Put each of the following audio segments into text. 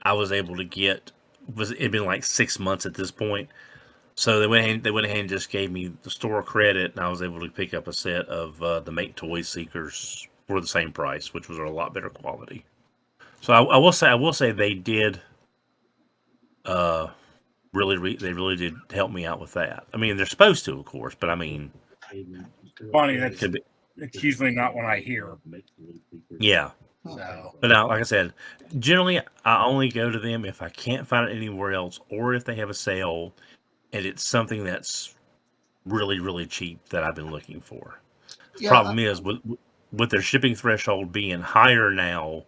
I was able to get. It'd been like 6 months at this point. So they went ahead and just gave me the store credit, and I was able to pick up a set of the Make Toy Seekers for the same price, which was a lot better quality. So I will say they did uh, they really did help me out with that. I mean, they're supposed to, of course, but I mean, Funny, it could be, it's usually not what I hear. yeah. So But now, like I said, generally I only go to them if I can't find it anywhere else, or if they have a sale and it's something that's really, really cheap that I've been looking for. The Yeah, problem is with their shipping threshold being higher now,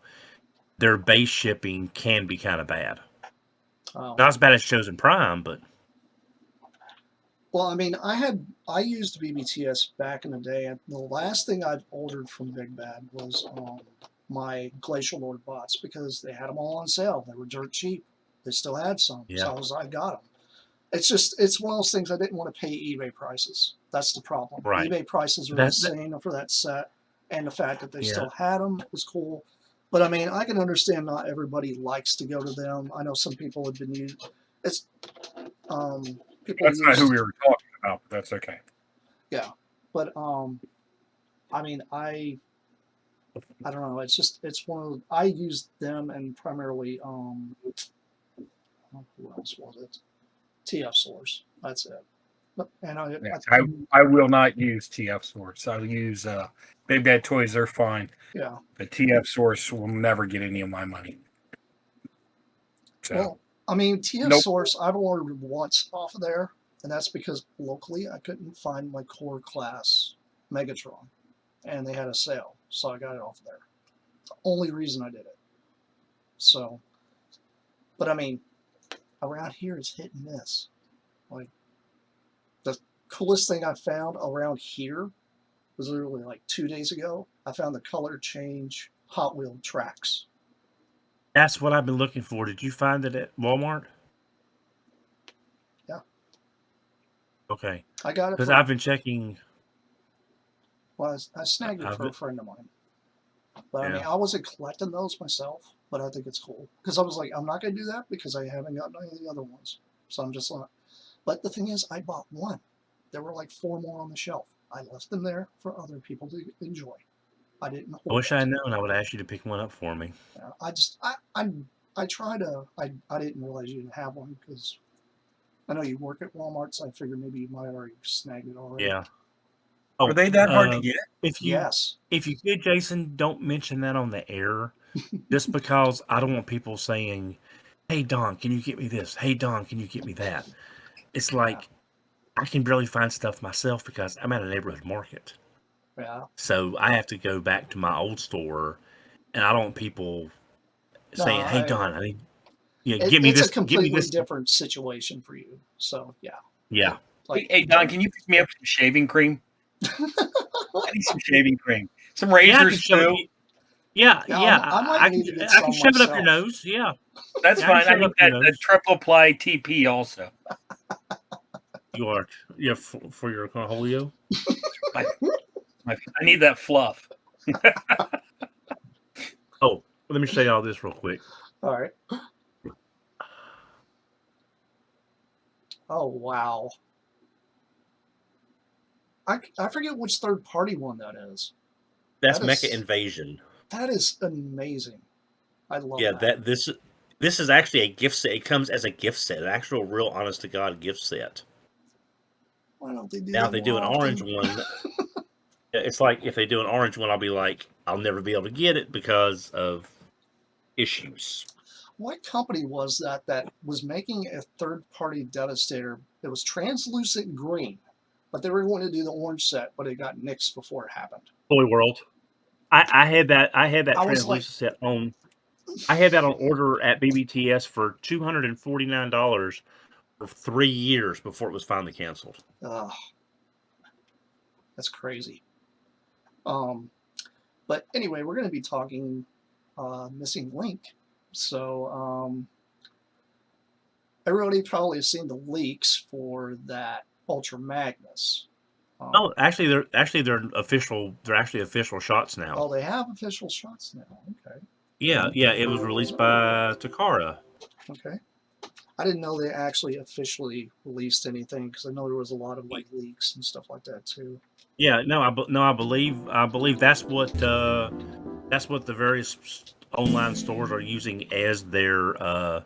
their base shipping can be kind of bad. oh. Not as bad as Chosen Prime, but Well, I mean, I used BBTS back in the day, and the last thing I've ordered from Big Bad was my Glacial Lord bots because they had them all on sale. They were dirt cheap. They still had some, yeah, so I got them. It's one of those things I didn't want to pay eBay prices. That's the problem. right. eBay prices are That insane for that set, and the fact that they yeah, still had them was cool. But I mean, I can understand not everybody likes to go to them. I know some people have been used. It's people that's not who use we were talking about, but that's okay. yeah, but I mean I don't know. It's just it's one of I use them and primarily who else was it? TF Source. That's it. But and Yeah, I will not use TF Source. I'll use Big Bad Toys. They're fine. yeah. The TF Source will never get any of my money. So Well, I mean TF nope. Source I've ordered once off of there, and that's because locally I couldn't find my core class Megatron, and they had a sale, so I got it off there. It's the only reason I did it. So, but I mean, around here it's hit and miss. Like the coolest thing I found around here was literally like 2 days ago. I found the color change Hot Wheel tracks. that's what I've been looking for. Did you find it at Walmart? Yeah, Okay, I got it because for. I've been checking. Well, I snagged it I've for a been, friend of mine. But I mean, yeah. I wasn't collecting those myself, but I think it's cool because I was like, I'm not gonna do that because I haven't gotten any of the other ones. So I'm just like, but the thing is, I bought one. There were like four more on the shelf. I left them there for other people to enjoy. I didn't I hoard wish I it. had known. I would ask you to pick one up for me. I just I try to I didn't realize you didn't have one because I know you work at Walmart, so I figured maybe you might have already snagged it already. Yeah. Are Oh, they that hard to get? if you Yes. if you could, Jason, don't mention that on the air, just because I don't want people saying, "Hey Don, can you get me this? Hey Don, can you get me that?" It's Yeah. like I can barely find stuff myself because I'm at a neighborhood market, Yeah. so I have to go back to my old store, and I don't want people No, saying, "Hey I Don, agree. get me It's a this, get me completely this." different situation for you. So yeah, Yeah, like Hey Don, can you pick me up some shaving cream? I need some shaving cream. Some yeah, I can razors shove it. too. Yeah, yeah, yeah, I might I can need to get I can some shove it up your myself. nose. Yeah, That's yeah, I can fine. I shove it need up your that nose. triple ply TP also. You are, yeah, for your Cornholio. I, I need that fluff. Oh, let me show you all this real quick. All right. Oh wow. I forget which third party one that is. That's That Mecha is Invasion. that is amazing. I love Yeah, that. this is actually a gift set. It comes as a gift set, an actual, real, honest to God gift set. Why don't they do Now, that if they more do an orange often? one, it's like if they do an orange one, I'll be like, I'll never be able to get it because of issues. What company was that was making a third party Devastator? It was translucent green, but they were going to do the orange set, but it got nixed before it happened. Toy World. I had that. I had that I was like, translucent set on. I had that on order at BBTS for $249 for 3 years before it was finally canceled. ugh, that's crazy. Um, but anyway, we're going to be talking Missing Link. So everybody probably has seen the leaks for that Ultra Magnus. Oh, actually they're official. They're actually official shots now. Oh, they have official shots now. Okay. Yeah, yeah. It was released by Takara. Okay. I didn't know they actually officially released anything because I know there was a lot of like leaks and stuff like that too. Yeah, no, I believe that's what the various online stores are using as their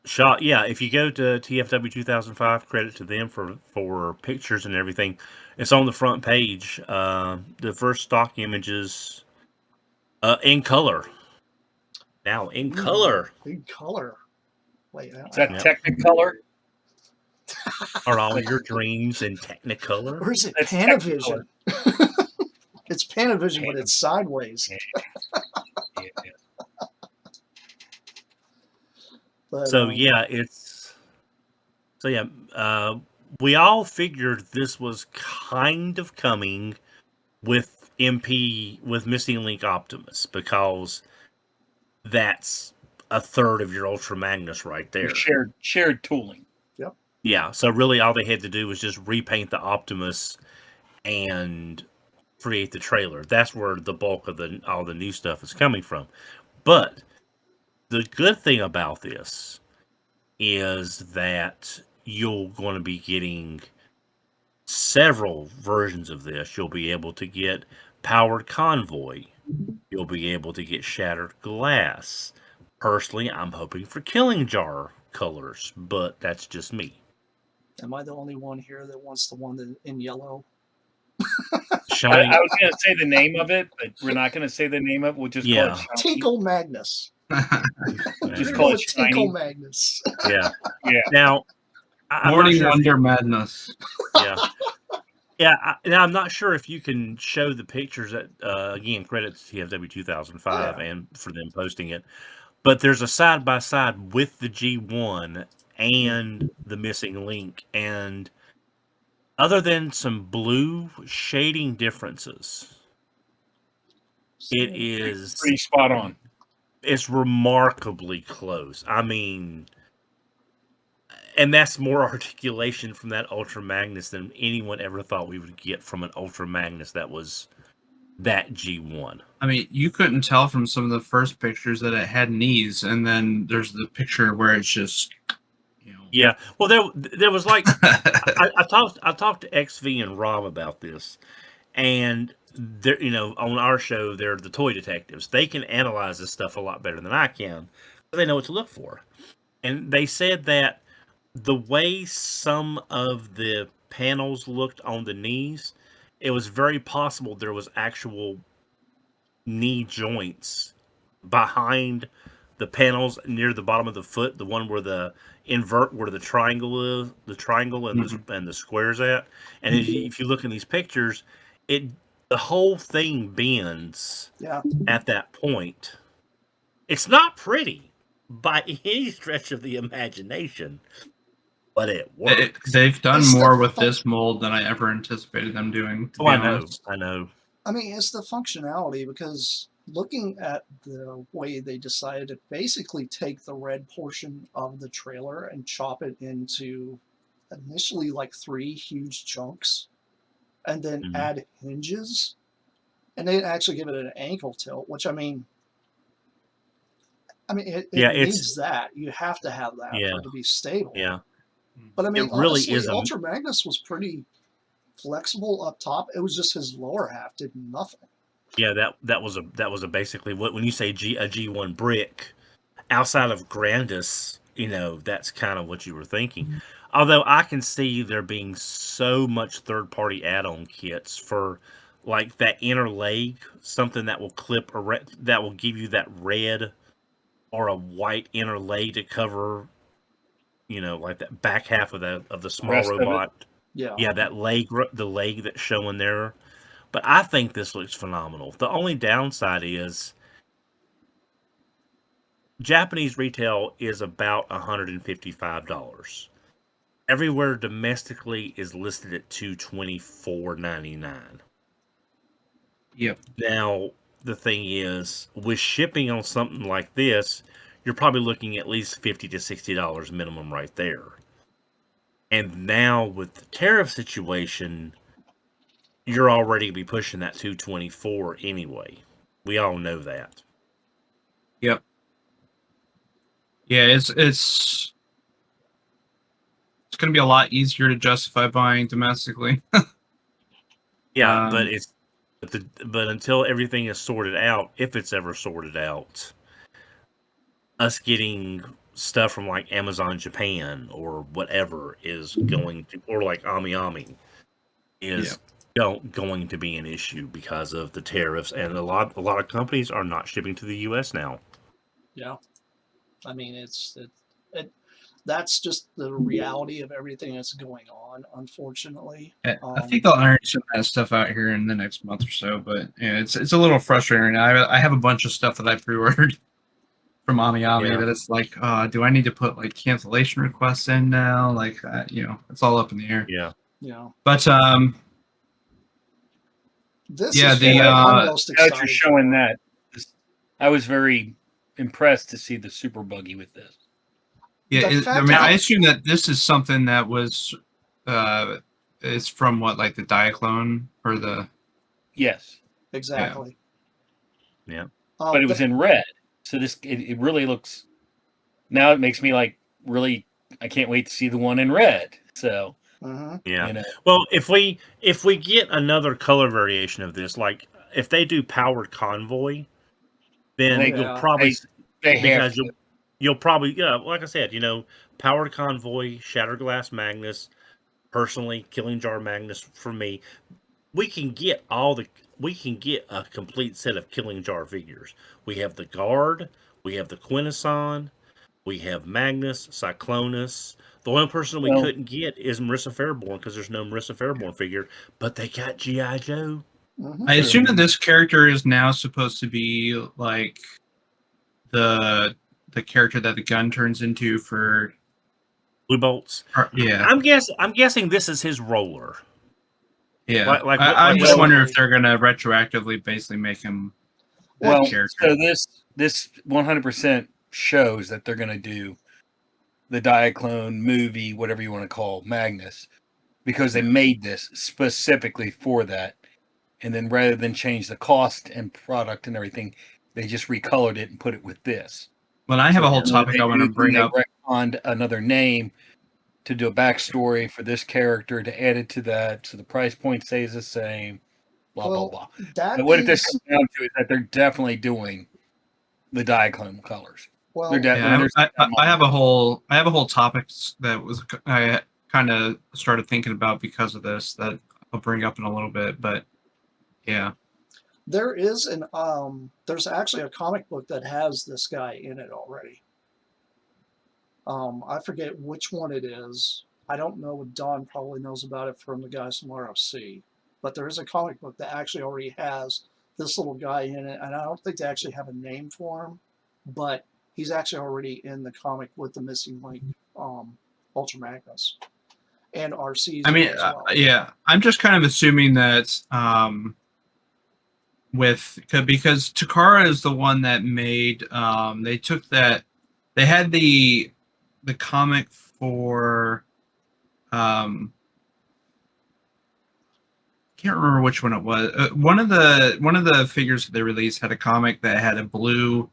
shot. Yeah, if you go to TFW 2005, credit to them for pictures and everything. It's on the front page. The first stock images in color. Now in color. In color. Wait, Is that Yep. Technicolor? Are all your dreams in Technicolor? or is it That's Panavision? It's Panavision, but it's sideways. Yeah. But, So yeah, we all figured this was kind of coming with Missing Link Optimus, because that's a third of your Ultra Magnus right there. Shared tooling. Yeah, so really all they had to do was just repaint the Optimus and create the trailer. That's where the bulk of all the new stuff is coming from. But the good thing about this is that you're going to be getting several versions of this. You'll be able to get Powered Convoy. You'll be able to get Shattered Glass. Personally, I'm hoping for Killing Jar colors, but that's just me. am I the only one here that wants the one that in yellow? Shiny, I was going to say the name of it, but we're not going to say the name of it. We'll just call Yeah. it Shiny. Tinkle Magnus. Just We're call going it with Tinkle Shiny. Magnus. yeah. Yeah. Now, I'm not Morning sure if Wonder Madness. yeah. Yeah, now I'm not sure if you can show the pictures that, again, credit to TFW 2005 and for them posting it. But there's a side-by-side with the G1 and the Missing Link. And other than some blue shading differences, it is Pretty spot on. it's remarkably close. I mean, and that's more articulation from that Ultra Magnus than anyone ever thought we would get from an Ultra Magnus that was that G1. I mean, you couldn't tell from some of the first pictures that it had knees, and then there's the picture where it's just, you know. Yeah. Well, there was like I talked to XV and Rob about this, and they're, on our show they're the toy detectives. They can analyze this stuff a lot better than I can. They know what to look for, and they said that the way some of the panels looked on the knees, it was very possible there was actual knee joints behind the panels near the bottom of the foot, the one where the where the triangle is, the triangle and the squares at. And if you look in these pictures, the whole thing bends at that point. It's not pretty by any stretch of the imagination, but it works. They've done more with this mold than I ever anticipated them doing, to be honest. I know. I mean, it's the functionality, because looking at the way they decided to basically take the red portion of the trailer and chop it into initially like 3 huge chunks and then add hinges, and they actually give it an ankle tilt, which it needs that. You have to have that for it to be stable. Yeah. But I mean, it really honestly, is Ultra Magnus was pretty flexible up top. It was just his lower half did nothing. Yeah, that was a basically when you say a G1 brick outside of Grandis, that's kind of what you were thinking. Although I can see there being so much third-party add-on kits for like that inner leg, something that will clip that will give you that red or a white inner leg to cover, like that back half of the small robot. Yeah, that leg, the leg that's showing there. But I think this looks phenomenal. The only downside is Japanese retail is about $155. Everywhere domestically is listed at $224.99. Yep. Now, the thing is, with shipping on something like this, you're probably looking at least $50 to $60 minimum right there. And now with the tariff situation, you're already going to be pushing that 224 anyway. We all know that. Yep. Yeah, it's going to be a lot easier to justify buying domestically. Yeah, but Um, but until everything is sorted out, if it's ever sorted out, us getting stuff from like Amazon Japan or whatever is going to, or like Ami is going to be an issue because of the tariffs, and a lot of companies are not shipping to the U.S. now. Yeah. I mean, that's just the reality of everything that's going on, unfortunately. I think they'll iron some of that stuff out here in the next month or so, but yeah, it's a little frustrating. I have a bunch of stuff that I pre-ordered from Ami Yeah. that it's like, do I need to put like cancellation requests in now? Like, it's all up in the air. Yeah. Yeah. But This yeah, is the what I'm most Now that excited you're showing for. that, I was very impressed to see the super buggy with this. yeah, The I fact mean, that I assume that this is something that was it's from what, like the Diaclone or the Yes, exactly. Yeah. but it was in red, so it really looks. Now it makes me like really. I can't wait to see the one in red. So Yeah. you know, Well, if we get another color variation of this, like if they do powered convoy, then They- you'll Yeah. probably they have because to. you'll probably, yeah, like I said, powered convoy, Shatterglass Magnus, personally, Killing Jar Magnus for me. We can get a complete set of Killing Jar figures. We have the Guard, we have the Quintesson, we have Magnus, Cyclonus. The only person we Well, couldn't get is Marissa Fairborn because there's no Marissa Fairborn figure, but they got G.I. Joe. I True. assume that this character is now supposed to be like the character that the gun turns into for Blue Bolts. yeah. I'm guessing this is his roller. Yeah, Like I'm just what wondering if they're gonna retroactively basically make him that well, character. so this 100% shows that they're going to do the Diaclone movie, whatever you want to call Magnus, because they made this specifically for that. And then rather than change the cost and product and everything, they just recolored it and put it with this. Well, I have a whole So topic I want to bring up. They retconned another name to do a backstory for this character to add it to that, so the price point stays the same. Blah Well, blah blah. that But what this is comes down to is that they're definitely doing the Diaclone colors. well. Yeah, I have a whole topic that was I kind of started thinking about because of this that I'll bring up in a little bit. But yeah, There is there's actually a comic book that has this guy in it already. I forget which one it is. I don't know. Don probably knows about it from the guys from RFC. But there is a comic book that actually already has this little guy in it, and I don't think they actually have a name for him, but he's actually already in the comic with the missing link, Ultra Magnus, and RC's I mean, as well. yeah, I'm just kind of assuming that because Takara is the one that made they took that they had the comic for can't remember which one it was. One of the figures that they released had a comic that had a blue.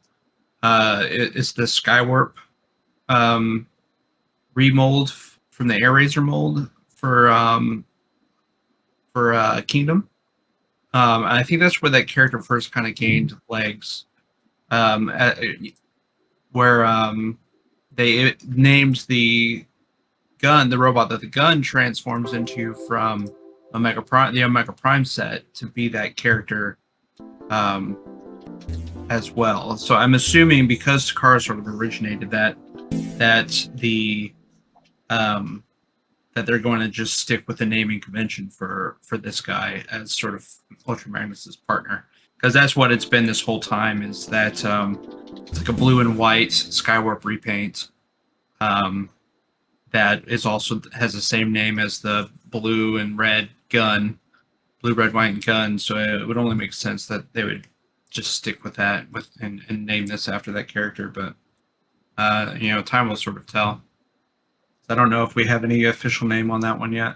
It's the Skywarp remold from the Air Razor mold for Kingdom. And I think that's where that character first kind of gained legs. Where they named the gun, the robot that the gun transforms into from Omega Prime, the Omega Prime set, to be that character as well. So I'm assuming because Takara sort of originated that the that they're going to just stick with the naming convention for this guy as sort of Ultra Magnus's partner, because that's what it's been this whole time. Is that it's like a blue and white Skywarp repaint that is also has the same name as the blue and red gun, blue, red, white gun. So it would only make sense that they would just stick with that and name this after that character. But time will sort of tell. I don't know if we have any official name on that one yet.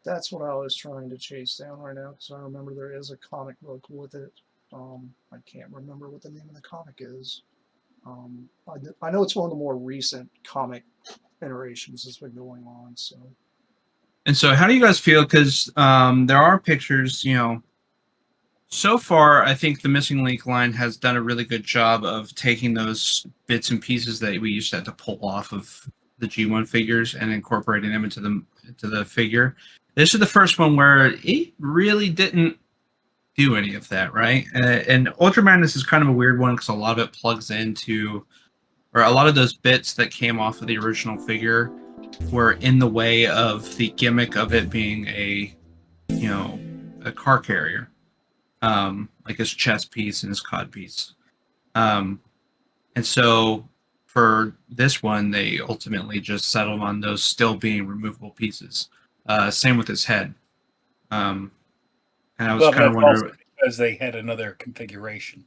That's what I was trying to chase down right now because I remember there is a comic book with it. I can't remember what the name of the comic is. I know it's one of the more recent comic iterations that's been going on. So And so, how do you guys feel? Because there are pictures, so far, I think the Missing Link line has done a really good job of taking those bits and pieces that we used to have to pull off of the G1 figures and incorporating them into the figure. This is the first one where it really didn't do any of that, right? And Ultra Madness is kind of a weird one because a lot of it plugs into, or a lot of those bits that came off of the original figure were in the way of the gimmick of it being a car carrier, like his chest piece and his cod piece. And so for this one, they ultimately just settled on those still being removable pieces. Same with his head. And I was Well, kind of that's also wondering, because they had another configuration.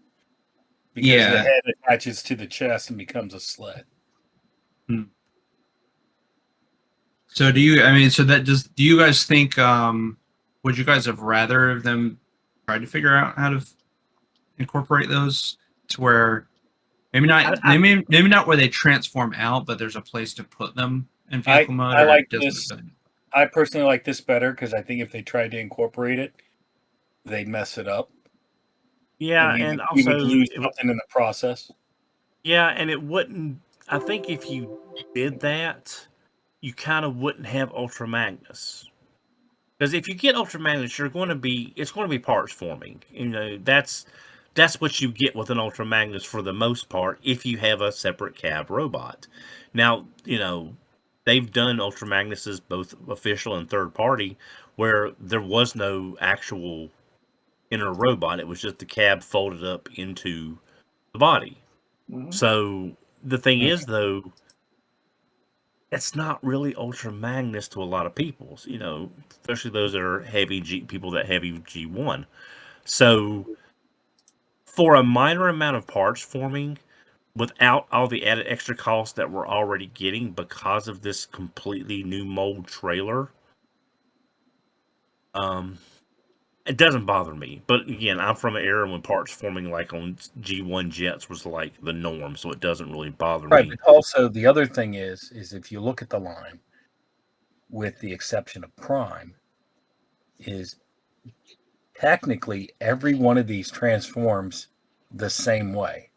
Because the head attaches to the chest and becomes a sled. So do you? I mean, so that do you guys think? Would you guys have rather them try to figure out how to incorporate those to where maybe not, maybe not where they transform out, but there's a place to put them in vehicle mode? I or like doesn't this. really- I personally like this better because I think if they tried to incorporate it, they'd mess it up. Yeah, we and we would also, lose something in the process. yeah, and it wouldn't. I think if you did that, you kind of wouldn't have Ultra Magnus. Because if you get Ultra Magnus, it's going to be parts forming. That's what you get with an Ultra Magnus for the most part. If you have a separate cab robot, now they've done Ultra Magnuses both official and third party, where there was no actual inner robot. It was just the cab folded up into the body. mhm. So the thing Mhm. is, though, it's not really Ultra Magnus to a lot of people, especially those that are people that heavy G1. So for a minor amount of parts forming, without all the added extra costs that we're already getting because of this completely new mold trailer, it doesn't bother me. But again, I'm from an era when parts forming like on G1 jets was like the norm, so it doesn't really bother Right, me. but also the other thing is if you look at the line, with the exception of Prime, is technically every one of these transforms the same way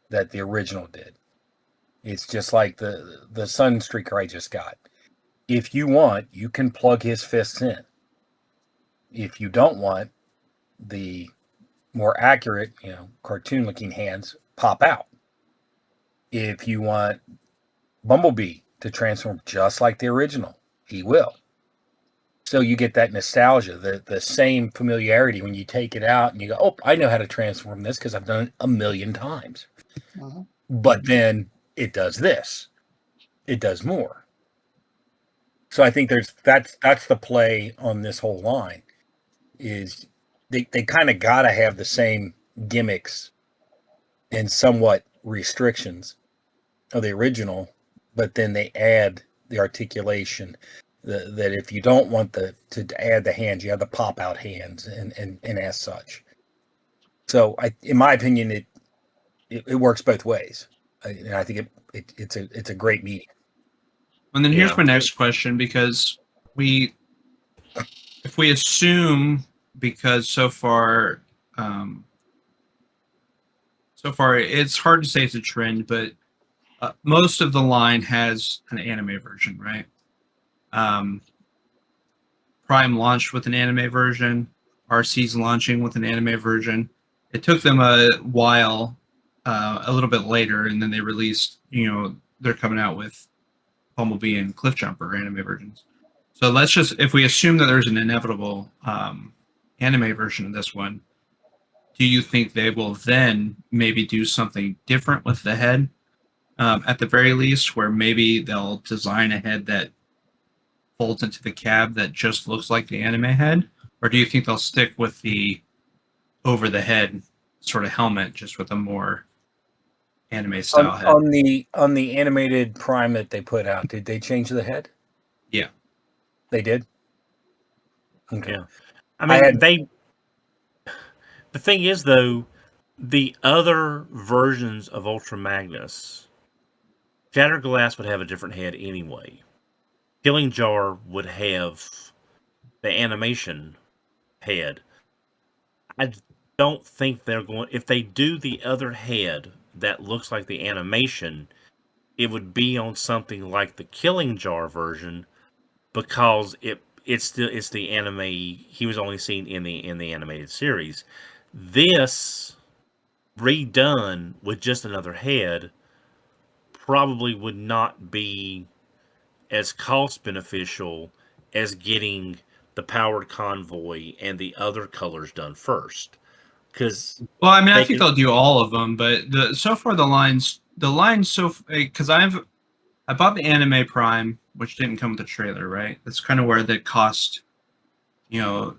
that the original did. It's just like the Sunstreaker I just got. If you want, you can plug his fists in. If you don't want, the more accurate, cartoon-looking hands pop out. If you want Bumblebee to transform just like the original, he will. So you get that nostalgia, the same familiarity when you take it out and you go, oh, I know how to transform this because I've done it a million times. Mhm. But then it does this. It does more. So I think that's the play on this whole line is they kind of got to have the same gimmicks and somewhat restrictions of the original, but then they add the articulation that if you don't want to add the hands, you have the pop out hands and as such. So in my opinion, it works both ways, and I think it's a great medium. And then here's Yeah. my next question, because if we assume, because so far it's hard to say it's a trend, but most of the line has an anime version, right? Prime launched with an anime version. RC's launching with an anime version. It took them a while, a little bit later, and then they released. They're coming out with Bumblebee and Cliffjumper anime versions. So let's just, if we assume that there's an inevitable anime version of this one, do you think they will then maybe do something different with the head, at the very least, where maybe they'll design a head that folds into the cab that just looks like the anime head? Or do you think they'll stick with the over the head sort of helmet, just with a more anime style head? On the animated Prime that they put out, did they change the head? Yeah. They did. Okay. Yeah. I mean, the thing is, though, the other versions of Ultra Magnus, Shattered Glass would have a different head anyway. Killing Jar would have the animation head. I don't think they're going. If they do the other head that looks like the animation, it would be on something like the Killing Jar version because it's the anime he was only seen in the animated series. This redone with just another head probably would not be as cost beneficial as getting the powered convoy and the other colors done first. Because Well, I mean, I they think can, they'll do all of them, but so far the lines so because I bought the Anime Prime, which didn't come with a trailer, right? That's kind of where the cost, you know,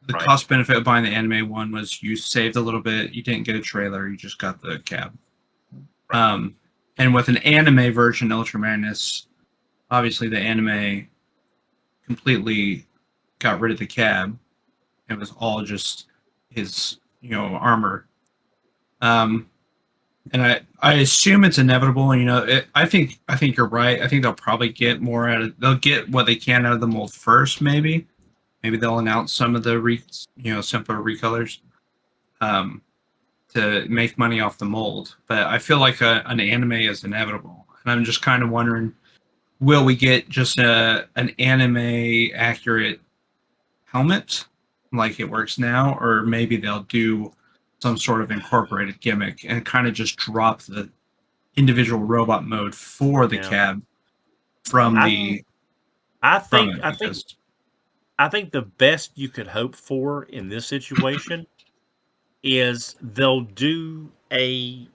the right. cost benefit of buying the Anime one was you saved a little bit, you didn't get a trailer, you just got the cab. Right. And with an anime version Ultra Magnus, obviously the anime completely got rid of the cab. It was all just his, armor. And I assume it's inevitable. I think you're right. I think they'll probably get more out of. They'll get what they can out of the mold first. Maybe they'll announce some of the simpler recolors, um, to make money off the mold. But I feel like an anime is inevitable, and I'm just kind of wondering, will we get just an anime accurate helmet like it works now, or maybe they'll do some sort of incorporated gimmick and kind of just drop the individual robot mode for the Yeah. cab from I from think it I think because I think the best you could hope for in this situation is they'll do a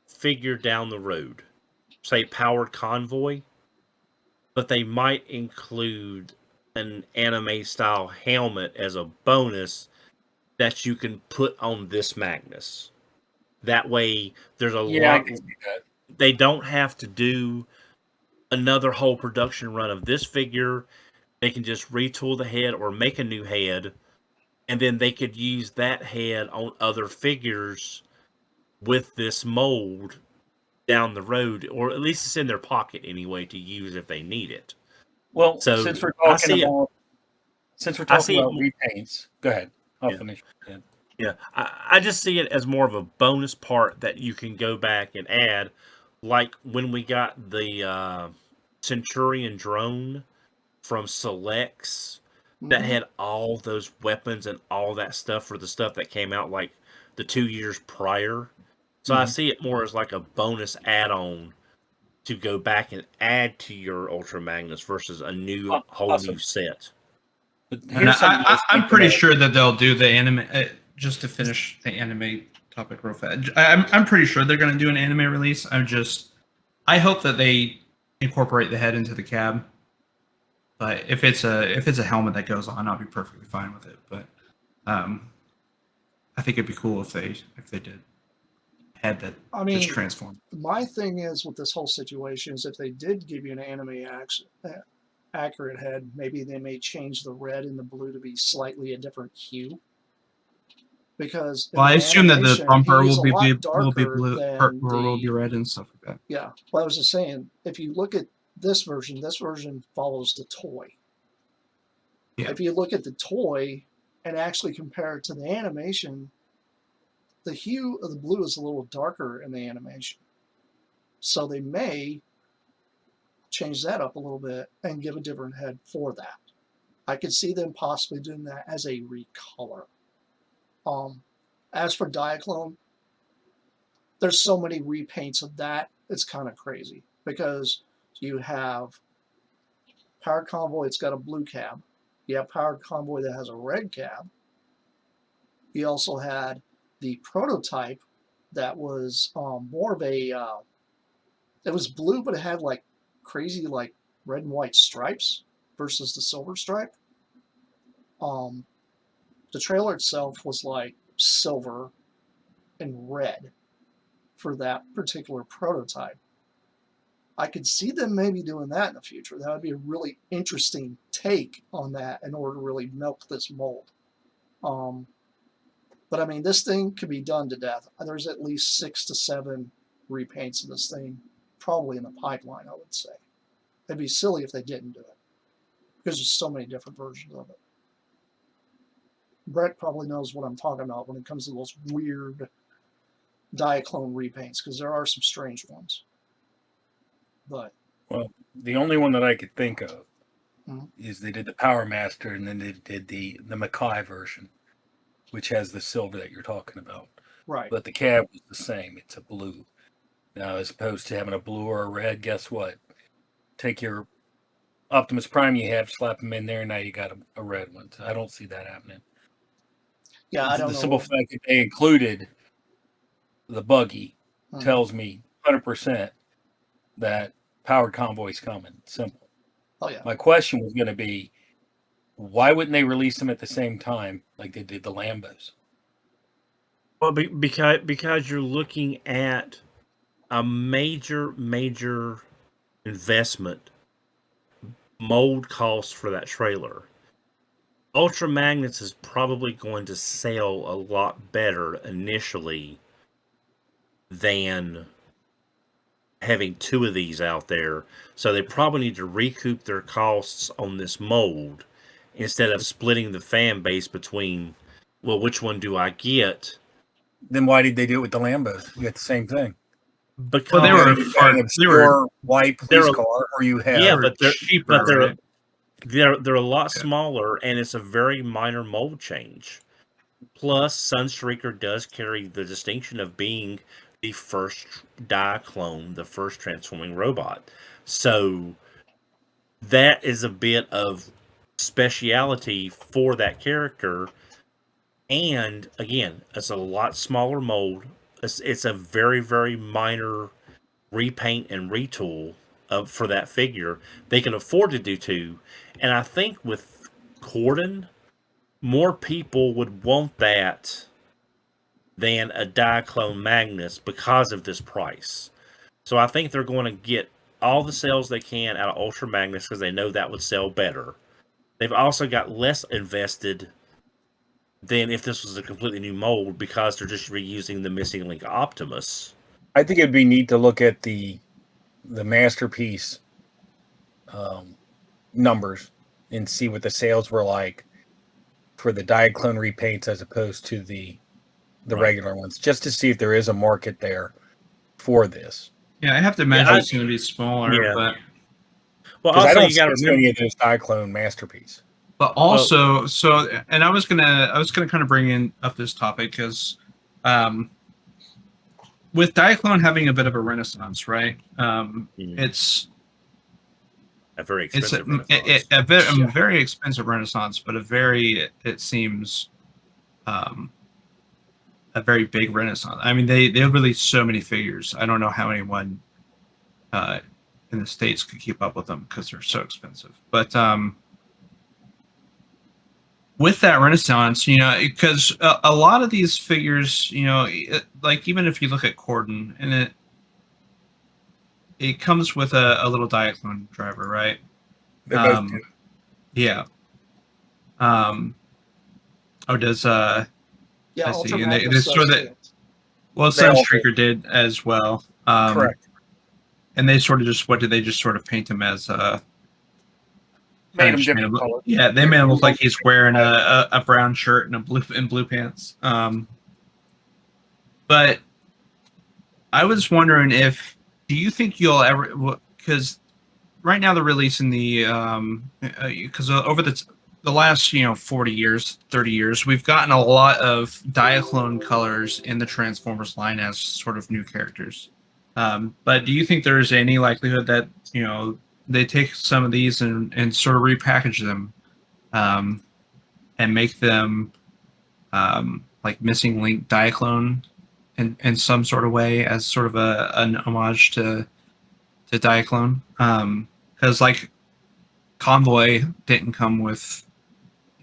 figure down the road, say powered convoy, but they might include an anime style helmet as a bonus that you can put on this Magnus. That way, there's a Yeah, I lot. can see that. They don't have to do another whole production run of this figure. They can just retool the head or make a new head, and then they could use that head on other figures with this mold down the road, or at least it's in their pocket anyway to use if they need it. Well, So since we're I talking see it. about since we're I talking see it. about repaints, go ahead. I'll Yeah. finish. Yeah. Yeah, I just see it as more of a bonus part that you can go back and add, like when we got the Centurion drone from Selects that Mhm. had all those weapons and all that stuff for the stuff that came out like the 2 years prior. So I Mhm. see it more as like a bonus add-on to go back and add to your Ultra Magnus versus a whole new Awesome. set. But and here's something I was I'm thinking pretty of. sure that they'll do the anime. Just to finish the anime topic real fast, I'm pretty sure they're going to do an anime release. I hope that they incorporate the head into the cab. But if it's a helmet that goes on, I'll be perfectly fine with it. But um, I think it'd be cool if they did head that I just mean, transformed. my thing is with this whole situation is if they did give you an accurate head, maybe they may change the red and the blue to be slightly a different hue. Because in Well, I the assume that the animation, bumper he's will a be lot will be darker blue, than or will be the. red and stuff like that. Yeah, well, I was just saying, if you look at this version follows the toy. Yeah. If you look at the toy and actually compare it to the animation, the hue of the blue is a little darker in the animation. So they may change that up a little bit and give a different head for that. I could see them possibly doing that as a recolor. As for Diaclone, there's so many repaints of that, it's kind of crazy because you have Power Convoy, it's got a blue cab. You have Power Convoy that has a red cab. You also had the prototype that was more of a, it was blue, but it had like crazy like red and white stripes versus the silver stripe. The trailer itself was like silver and red for that particular prototype. I could see them maybe doing that in the future. That would be a really interesting take on that in order to really milk this mold. But I mean, this thing could be done to death. There's at least 6 to 7 repaints of this thing, probably in the pipeline, I would say. It'd be silly if they didn't do it, because there's so many different versions of it. Brett probably knows what I'm talking about when it comes to those weird Diaclone repaints, because there are some strange ones. But Well, the only one that I could think of Mhm. is they did the Power Master, and then they did the Mackay version, which has the silver that you're talking about. right, But the cab was the same. It's a blue. Now, as opposed to having a blue or a red, guess what? Take your Optimus Prime you have, slap them in there, and now you got a red one. So I don't see that happening. yeah, I don't The know. simple fact that they included the buggy Mhm. tells me 100% that Powered Convoy's coming. Simple. Oh yeah, My question was going to be, why wouldn't they release them at the same time like they did the Lambos? Well, because you're looking at a major investment mold cost for that trailer. Ultra Magnets is probably going to sell a lot better initially than having 2 of these out there. So they probably need to recoup their costs on this mold instead of splitting the fan base between, well, which one do I get? Then why did they do it with the Lambos? You got the same thing. Because Well, they were You got an obscure white police car, or you have yeah, but they're cheaper, they're right? they're a lot Yeah. smaller, and it's a very minor mold change. Plus, Sunstreaker does carry the distinction of being the first Diaclone, the first transforming robot. So that is a bit of speciality for that character. And again, it's a lot smaller mold. It's a very minor repaint and retool for that figure. They can afford to do 2. And I think with Corden, more people would want that than a Diaclone Magnus because of this price. So I think they're going to get all the sales they can out of Ultra Magnus because they know that would sell better. They've also got less invested than if this was a completely new mold because they're just reusing the missing link Optimus. I think it'd be neat to look at the masterpiece numbers and see what the sales were like for the Diaclone repaints as opposed to the Right. regular ones, just to see if there is a market there for this. Yeah, I have to imagine Yeah, it's going to be smaller, yeah. but Well, Because I also don't you see got to too remember. many of those Diaclone masterpiece. But also, and I was gonna kind of bring in up this topic because, with Diaclone having a bit of a renaissance, right? It's A very it's expensive Renaissance. a very expensive renaissance, but it seems, a very big renaissance. I mean, they released so many figures. I don't know how anyone in the States could keep up with them because they're so expensive. But with that renaissance, because a lot of these figures, like even if you look at Corden, and it comes with a little Diaclone driver, right? They both do. Yeah. Oh, does yeah, I Ultra see, and they Magnus sort does of too. well, They all Sunstreaker did as well. Correct. And they sort of just what did they just sort of paint him as? Made them just different colors. Yeah, they made him look like he's wearing a brown shirt and blue pants. But I was wondering do you think you'll ever, because right now they're releasing the because over the last 40 years 30 years we've gotten a lot of Diaclone colors in the Transformers line as sort of new characters, but do you think there's any likelihood that they take some of these and sort of repackage them, and make them like missing link Diaclone in some sort of way as sort of an homage to Diaclone? Because like Convoy didn't come with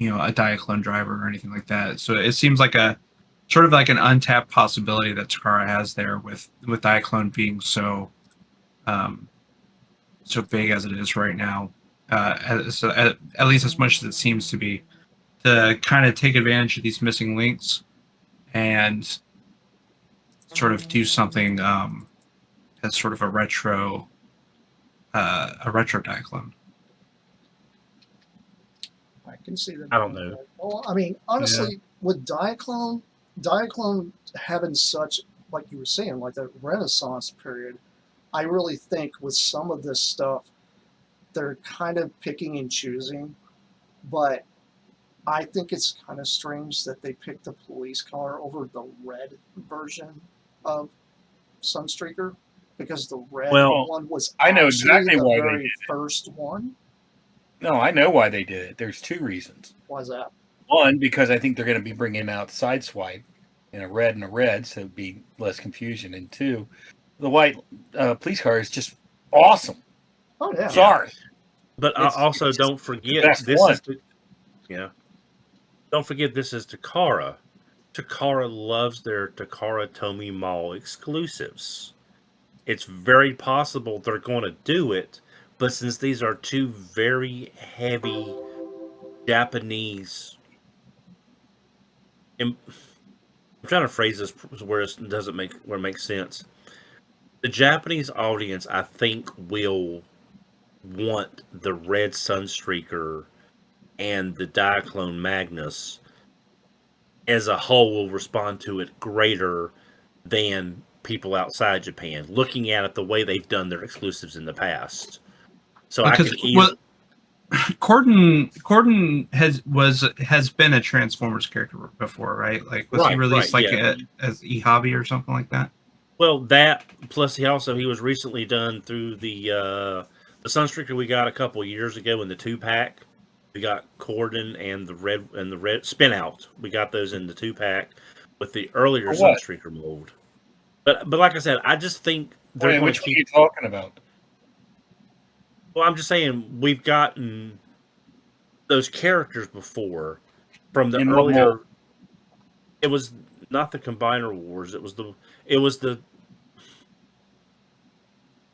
a Diaclone driver or anything like that, so it seems like a sort of like an untapped possibility that Takara has there with Diaclone being so so big as it is right now, at least as much as it seems to be, to kind of take advantage of these missing links and sort of do something as sort of a retro Diaclone. I can see that. I don't know. Well, I mean, honestly, with Diaclone having such, like you were saying, like the Renaissance period, I really think with some of this stuff, they're kind of picking and choosing. But I think it's kind of strange that they picked the police car over the red version of Sunstreaker, because the red Well, one was I know actually exactly the why they very did it. first one. No, I know why they did it. There's two reasons. Why is that? One, because I think they're going to be bringing out Sideswipe in a red, so it'd be less confusion. And two, the white police car is just awesome. Oh yeah. Sorry. But also don't forget best this one. is don't forget this is Takara. Takara loves their Takara Tomy Mall exclusives. It's very possible they're going to do it, but since these are two very heavy Japanese, I'm trying to phrase this where it makes sense. The Japanese audience, I think, will want the Red Sunstreaker and the Diaclone Magnus as a whole will respond to it greater than people outside Japan, looking at it the way they've done their exclusives in the past. So Because I can easily. Corden has been a Transformers character before, right? Like, was he released as e-hobby or something like that? Well, that plus he was recently done through the Sunstreaker we got a couple years ago in the 2-pack. We got Corden and the red Spin Out. We got those in the 2-pack with the earlier Sunstreaker mold. But like I said, I just think they're going which one are you talking about? Well, I'm just saying we've gotten those characters before from the earlier. It was not the Combiner Wars. It was the.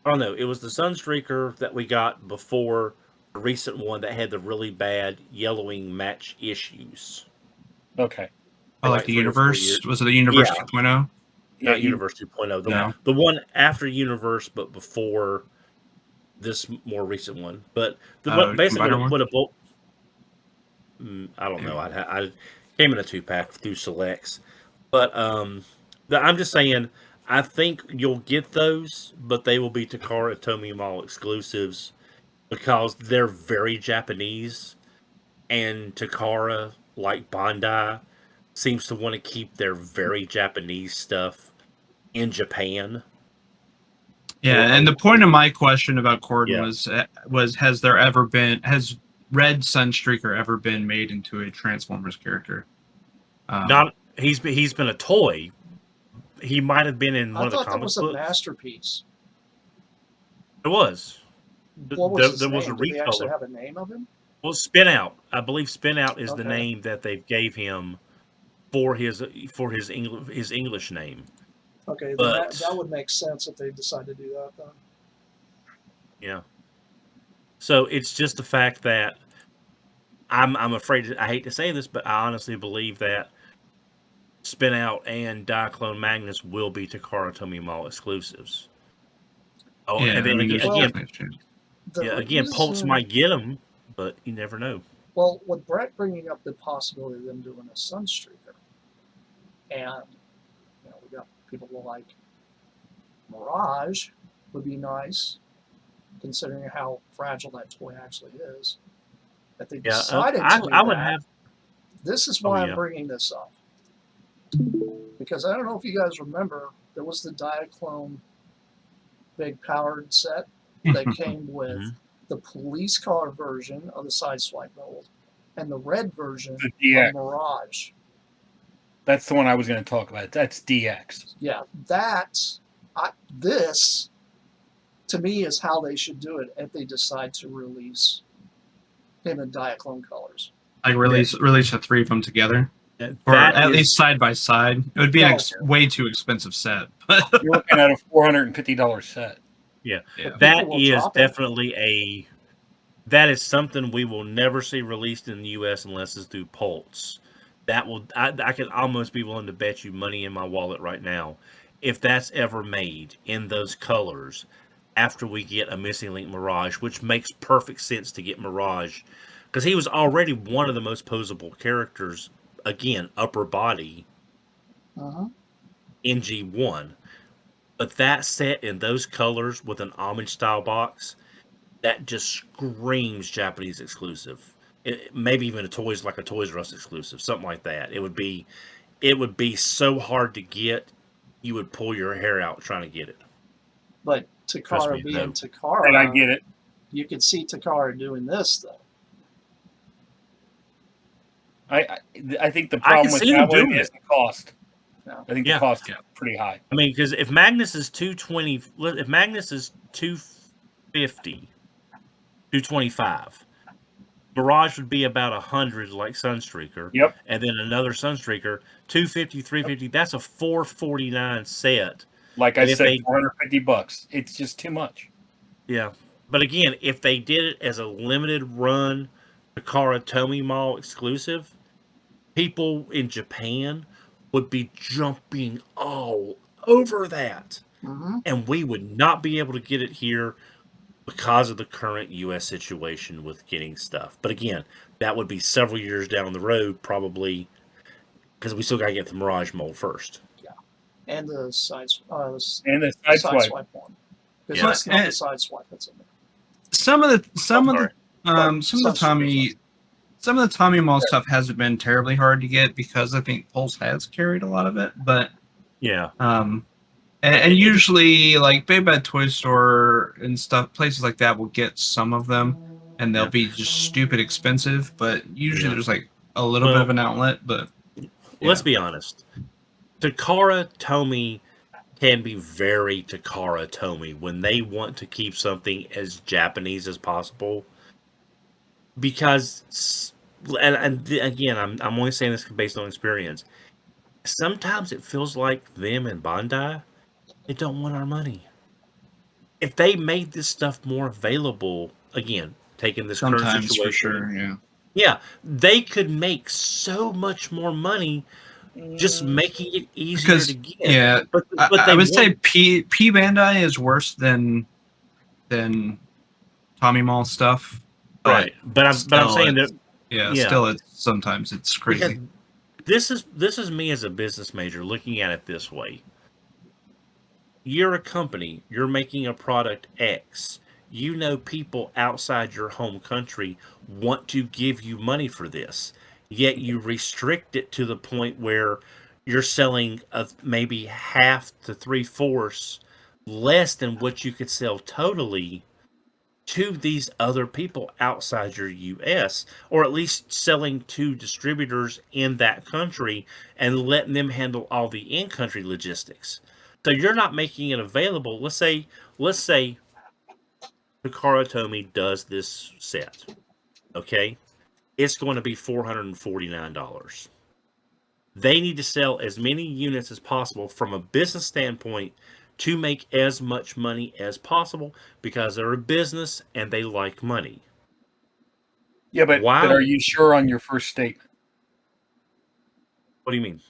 I don't know. It was the Sunstreaker that we got before the recent one that had the really bad yellowing match issues. Okay. Oh, like the Universe? Was it the Universe 2.0? Not Universe 2.0. The one after Universe, but before this more recent one. But basically what a bolt. I don't know. I came in a 2-pack through Selects, but I'm just saying. I think you'll get those, but they will be Takara Tomy Mall exclusives because they're very Japanese, and Takara, like Bandai, seems to want to keep their very Japanese stuff in Japan. Yeah, and the point of my question about Corden was has Red Sunstreaker ever been made into a Transformers character? He's been a toy. He might have been in one of the comic books. I thought that was a masterpiece. It was. What was his there name? was a Did he actually recolor. have a name of him? Well, Spin Out. I believe Spin Out is the name that they gave him for his English name. Okay, but that would make sense if they decide to do that then. Yeah. So it's just the fact that I'm afraid. I hate to say this, but I honestly believe that Spin Out and Diaclone Magnus will be Takara Tomy Mall exclusives. Oh, yeah, and then again, Pulse might get them, but you never know. Well, with Brett bringing up the possibility of them doing a Sunstreaker, and we got people like Mirage would be nice, considering how fragile that toy actually is. That they decided to do that. This is why I'm bringing this up. Because I don't know if you guys remember, there was the Diaclone big powered set that came with the police car version of the Sideswipe mold and the red version of Mirage. That's the one I was going to talk about. That's DX. Yeah, this to me is how they should do it if they decide to release him in Diaclone colors. Like release the three of them together? Or at least side by side. It would be an way too expensive set. You're looking at a $450 set. Yeah. That is definitely that is something we will never see released in the U.S. unless it's through Pulse. that will I could almost be willing to bet you money in my wallet right now, if that's ever made in those colors after we get a Missing Link Mirage, which makes perfect sense to get Mirage because he was already one of the most posable characters, again, upper body Uh-huh. in G1. But that set in those colors with an homage style box, that just screams Japanese exclusive. Maybe even a Toys R Us exclusive, something like that. It would be so hard to get, you would pull your hair out trying to get it. But Trust Takara me, being no. Takara, And I get it. you could see Takara doing this though. I think the I problem can with see that them one doing is it. the cost. Yeah. I think Yeah. the cost Yeah. is pretty high. I mean, because if Magnus is 220, if Magnus is 250, 225, Mirage would be about 100 like Sunstreaker. Yep. And then another Sunstreaker, 250, 350. That's a 449 set. Like I And if said, they, $450. It's just too much. yeah. But again, if they did it as a limited run Takara Tomy Mall exclusive, people in Japan would be jumping all over that. Mm-hmm. And we would not be able to get it here because of the current U.S. situation with getting stuff. But again, that would be several years down the road, probably, because we still got to get the Mirage mold first. And the side And the side swipe. one. Because Yeah. that's not the side swipe that's in there. Some of the Sorry. some of the Tommy Mall stuff hasn't been terribly hard to get because I think Pulse has carried a lot of it, but Yeah. and usually like Big Bad Toy Store and stuff, places like that will get some of them, and they'll Yeah. be just stupid expensive. But usually Yeah. there's like a little bit of an outlet. But Let's be honest. Takara Tomy can be very Takara Tomy when they want to keep something as Japanese as possible. Because, and again, I'm only saying this based on experience. Sometimes it feels like them and Bandai, they don't want our money. If they made this stuff more available, again, taking this current sometimes situation, for sure, yeah. yeah, they could make so much more money just making it easier Because to get. yeah, but I they would say want- P Bandai is worse than Tommy Mall stuff. But right. But I'm saying that yeah, yeah. still it's sometimes it's crazy. Because this is me as a business major looking at it this way. You're a company, you're making a product X. You know people outside your home country want to give you money for this. Yet you restrict it to the point where you're selling maybe half to 3/4 less than what you could sell totally to these other people outside your US, or at least selling to distributors in that country and letting them handle all the in-country logistics. So you're not making it available. Let's say Takara Tomy does this set. Okay? It's going to be $449. They need to sell as many units as possible from a business standpoint to make as much money as possible because they're a business and they like money. Yeah, but are you sure on your first statement What do you mean?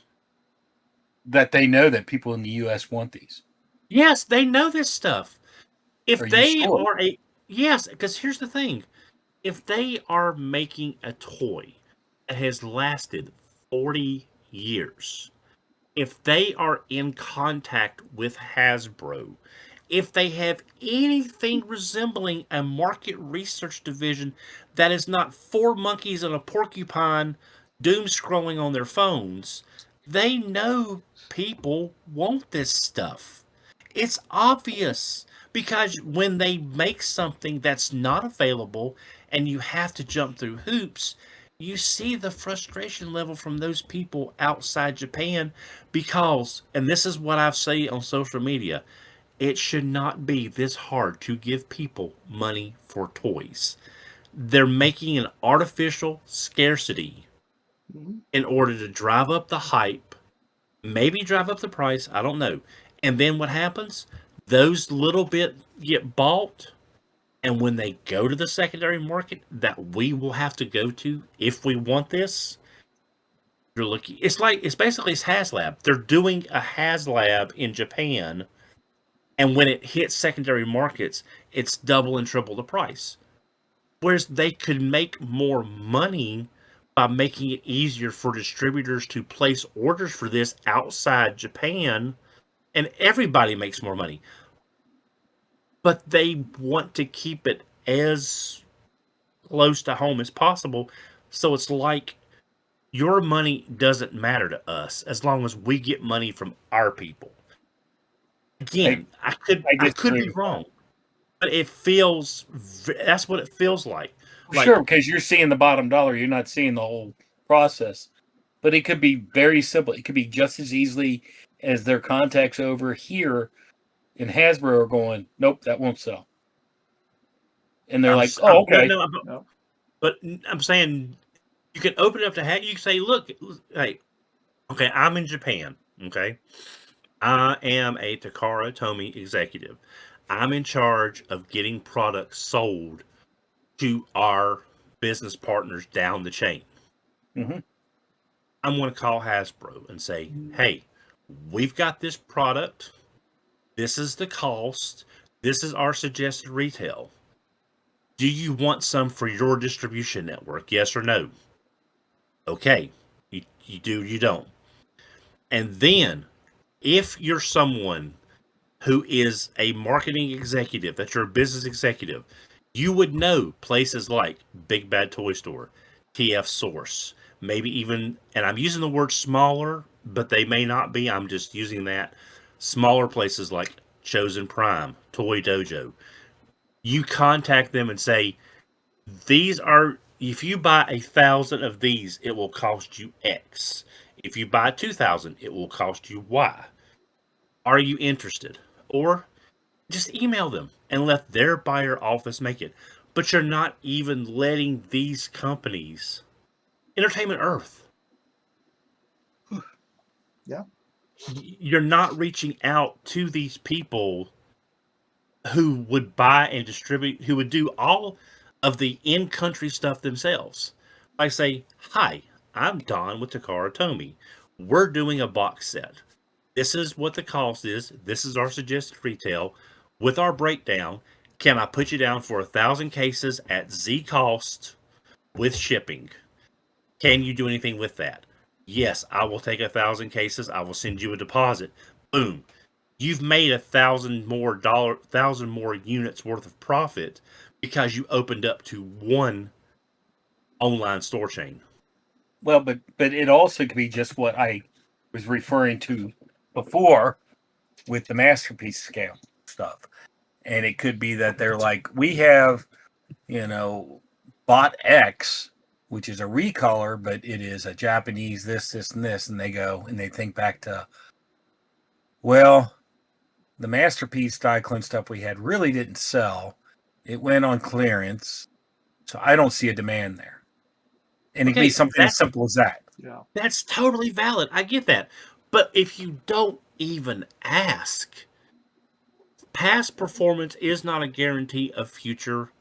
that they know that people in the U.S. want these? Yes, they know this stuff. If Are you they sure? are yes, because here's the thing. If they are making a toy that has lasted 40 years, if they are in contact with Hasbro, if they have anything resembling a market research division that is not four monkeys and a porcupine doom scrolling on their phones, they know people want this stuff. It's obvious because when they make something that's not available and you have to jump through hoops, you see the frustration level from those people outside Japan because, and this is what I've said on social media, it should not be this hard to give people money for toys. They're making an artificial scarcity in order to drive up the hype, maybe drive up the price, I don't know. And then what happens? Those little bit get bought, and when they go to the secondary market that we will have to go to if we want this, You're looking. It's basically HasLab. They're doing a HasLab in Japan, and when it hits secondary markets, it's double and triple the price. Whereas they could make more money by making it easier for distributors to place orders for this outside Japan, and everybody makes more money. But they want to keep it as close to home as possible. So it's like your money doesn't matter to us as long as we get money from our people. Again, I could disagree be with wrong, but it feels that's what it feels like. that. Sure, because you're seeing the bottom dollar, you're not seeing the whole process. But it could be very simple. It could be just as easily as their contacts over here in Hasbro are going, nope, that won't sell. And they're like, oh, okay. No. But I'm saying you can open it up to you can say, look, hey, okay, I'm in Japan. Okay, I am a Takara Tomy executive. I'm in charge of getting products sold to our business partners down the chain. Mm-hmm. I'm going to call Hasbro and say, hey, we've got this product. This is the cost. This is our suggested retail. Do you want some for your distribution network? Yes or no? Okay. You do, you don't. And then, if you're someone who is a marketing executive, that you're a business executive, you would know places like Big Bad Toy Store, TF Source, maybe even, and I'm using the word smaller, but they may not be. I'm just using that. Smaller places like Chosen Prime, Toy Dojo. You contact them and say, these are, if you buy 1,000 of these, it will cost you X. If you buy 2,000, it will cost you Y. Are you interested? Or just email them and let their buyer office make it. But you're not even letting these companies, Entertainment Earth. Yeah. You're not reaching out to these people who would buy and distribute, who would do all of the in-country stuff themselves. I say, hi, I'm Don with Takara Tomy. We're doing a box set. This is what the cost is. This is our suggested retail. With our breakdown, can I put you down for 1,000 cases at Z cost with shipping? Can you do anything with that? Yes, I will take 1,000 cases. I will send you a deposit. Boom. You've made 1,000 more units worth of profit because you opened up to one online store chain. Well, but it also could be just what I was referring to before with the masterpiece scale stuff. And it could be that they're like, we have, bot X, which is a recolor, but it is a Japanese this, and this. And they go and they think back to, well, the masterpiece Diaclone stuff we had really didn't sell. It went on clearance. So I don't see a demand there. And it could be something as simple as that. Yeah. That's totally valid. I get that. But if you don't even ask, past performance is not a guarantee of future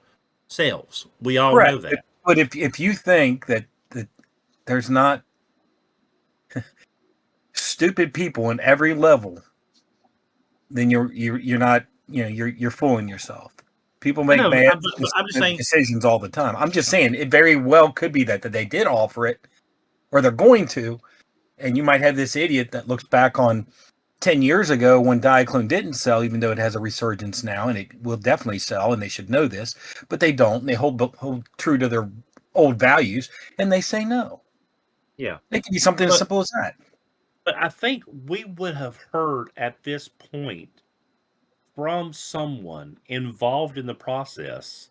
sales. We all know that. But if you think that there's not stupid people in every level, then you're not, you're fooling yourself. People make bad decisions all the time. I'm just saying it very well could be that they did offer it, or they're going to, and you might have this idiot that looks back on 10 years ago when Diaclone didn't sell, even though it has a resurgence now, and it will definitely sell, and they should know this, but they don't. And they hold true to their old values, and they say no. Yeah. It can be something as simple as that. But I think we would have heard at this point from someone involved in the process,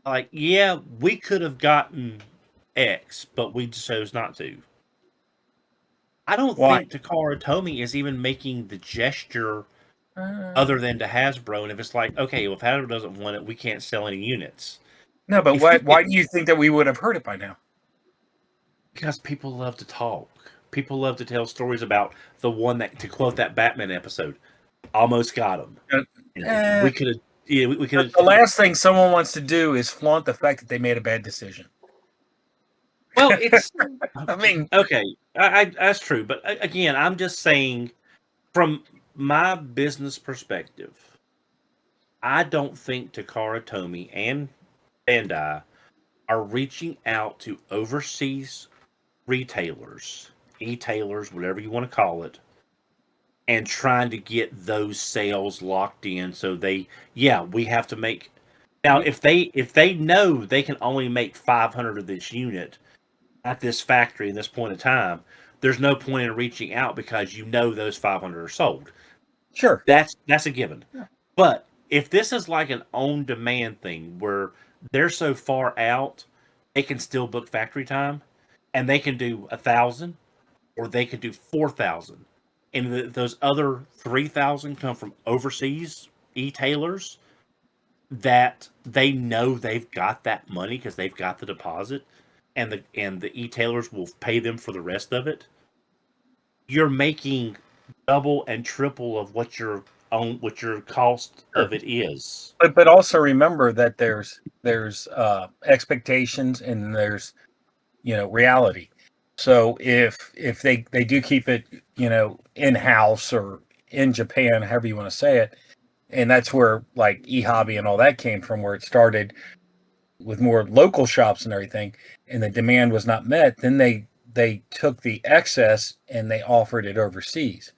like, yeah, we could have gotten X, but we chose not to. I don't think Takara Tomy is even making the gesture other than to Hasbro. And if it's like, okay, well, if Hasbro doesn't want it, we can't sell any units. No, but why do you think that we would have heard it by now? Because people love to talk. People love to tell stories about the one that, to quote that Batman episode, almost got him. We could have. Yeah, we could. The last thing someone wants to do is flaunt the fact that they made a bad decision. Well, it's I mean, okay. That's true, but again, I'm just saying from my business perspective, I don't think Takara Tomy and Bandai are reaching out to overseas retailers, e-tailers, whatever you want to call it, and trying to get those sales locked in. So we have to make now if they know they can only make 500 of this unit at this factory in this point in time, there's no point in reaching out because those 500 are sold. sure. That's a given. Yeah. But if this is like an on demand thing where they're so far out, they can still book factory time, and they can do 1,000 or they can do 4,000, and those other 3,000 come from overseas e-tailers that they know they've got that money because they've got the deposit, and the e-tailers will pay them for the rest of it. You're making double and triple of what your cost of it is. But also remember that there's expectations and there's reality. So if they do keep it in house or in Japan, however you want to say it, and that's where like eHobby and all that came from, where it started with more local shops and everything, and the demand was not met, then they took the excess and they offered it overseas.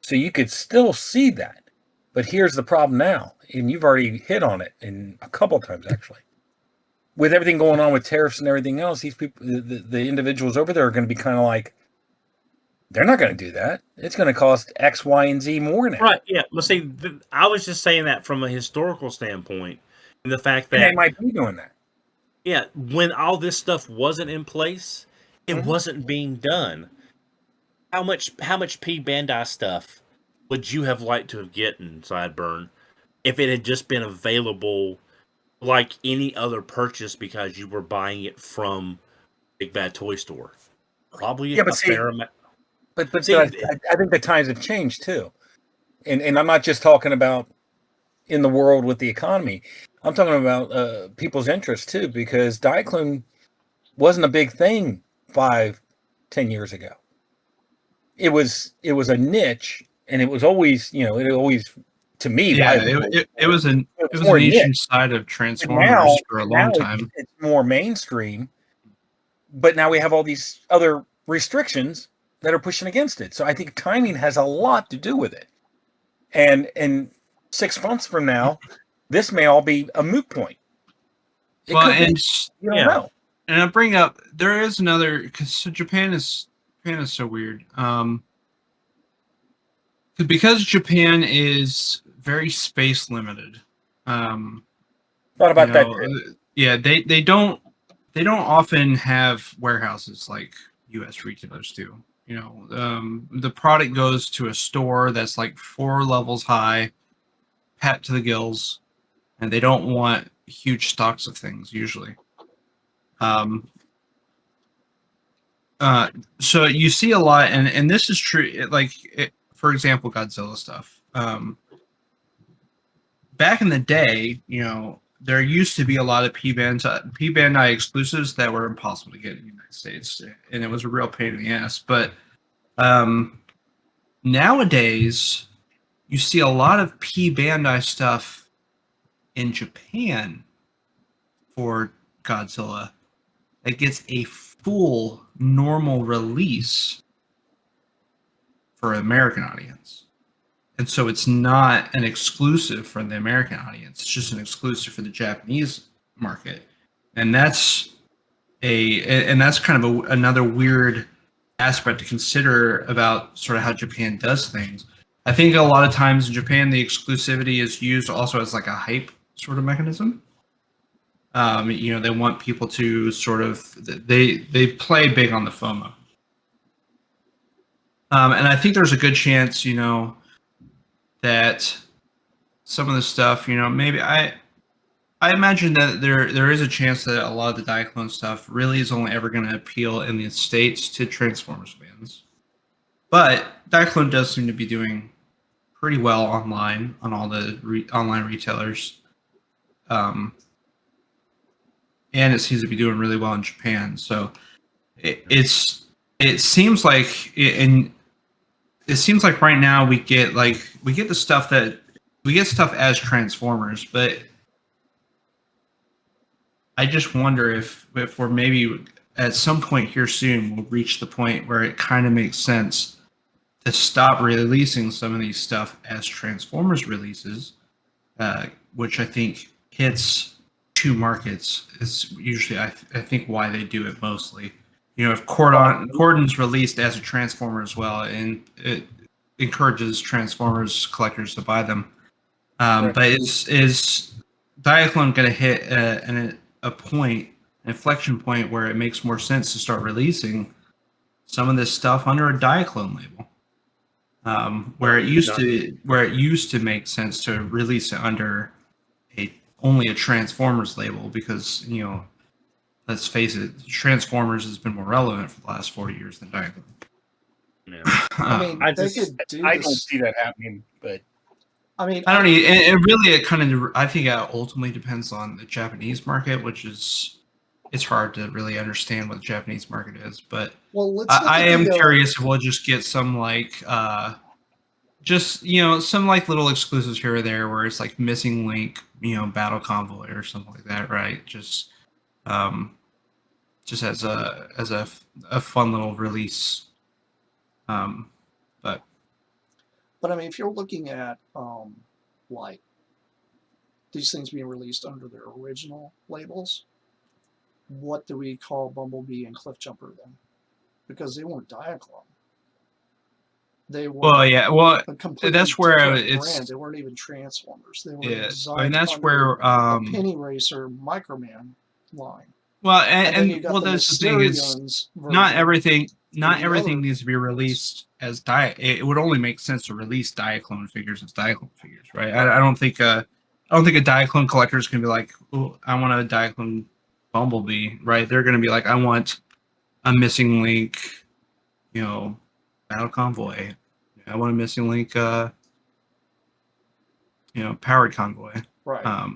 So you could still see that. But here's the problem now, and you've already hit on it in a couple of times actually. With everything going on with tariffs and everything else, these people, the individuals over there are going to be kind of like, they're not going to do that. It's going to cost X, Y, and Z more now. Right, yeah. Well, see, I was just saying that from a historical standpoint, and the fact And that they might be doing that. yeah, when all this stuff wasn't in place, it wasn't being done. How much P Bandai stuff would you have liked to have gotten, Sideburn, if it had just been available like any other purchase because you were buying it from Big Bad Toy Store? Probably Yeah, but a see, fair amount. But See, I think the times have changed too. And I'm not just talking about in the world with the economy. I'm talking about people's interest too, because Diaclone wasn't a big thing 5-10 years ago. It was a niche, and it was always, it always, to me, Yeah, it was a niche inside of Transformers for a long time. It's more mainstream, but now we have all these other restrictions that are pushing against it. So I think timing has a lot to do with it. And 6 months from now, this may all be a moot point. You don't know. And I bring up there is another because Japan is so weird. Because Japan is very space limited. Thought about that too. Yeah, they don't often have warehouses like U.S. retailers do. The product goes to a store that's like 4 levels high, packed to the gills, and they don't want huge stocks of things usually. So you see a lot, and this is true. For example, Godzilla stuff. Back in the day, there used to be a lot of P Bandai exclusives that were impossible to get in the United States, and it was a real pain in the ass. But nowadays, you see a lot of P Bandai stuff in Japan for Godzilla that gets a full normal release for an American audience. And so it's not an exclusive for the American audience. It's just an exclusive for the Japanese market. And that's kind of another weird aspect to consider about sort of how Japan does things. I think a lot of times in Japan, the exclusivity is used also as like a hype sort of mechanism. They want people to sort of they play big on the FOMO. And I think there's a good chance, that some of the stuff, maybe I imagine that there is a chance that a lot of the Diaclone stuff really is only ever going to appeal in the States to Transformers fans. But Diaclone does seem to be doing pretty well online on all the online retailers. And it seems to be doing really well in Japan. So it seems like it seems like right now we get the stuff that we get stuff as Transformers, but I just wonder if we're maybe at some point here soon we'll reach the point where it kind of makes sense to stop releasing some of these stuff as Transformers releases, which I think hits two markets. Is usually I think why they do it mostly. You know, if Cordon's released as a Transformer as well, and it encourages Transformers collectors to buy them. Right. But is Diaclone going to hit a point, an inflection point where it makes more sense to start releasing some of this stuff under a Diaclone label? Where it used to make sense to release it under only a Transformers label, because let's face it, Transformers has been more relevant for the last 40 years than Diaclone. Yeah. I mean, I they just- could do I this. don't see that happening, but I mean, I don't know. It kind of. I think it ultimately depends on the Japanese market, which is it's hard to really understand what the Japanese market is. But well, let's look I at am the, curious if we'll just get some some little exclusives here or there, where it's like Missing Link, Battle Convoy or something like that, right? Just as a fun little release. But I mean, if you're looking at like these things being released under their original labels, what do we call Bumblebee and Cliffjumper then? Because they weren't Diaclone. They were a completely that's where different it's brand. They weren't even Transformers. They were yeah. designed I mean, that's under where the Penny Racer Microman line. well, And then you and got well, the that's the thing is Mysterions not version. everything the other needs to be released as it would only make sense to release Diaclone figures as Diaclone figures, right? I don't think a Diaclone collector is going to be like, oh, I want a Diaclone Bumblebee, right? They're going to be like, I want a Missing Link, Battle Convoy. I want a Missing Link, Powered Convoy. Right.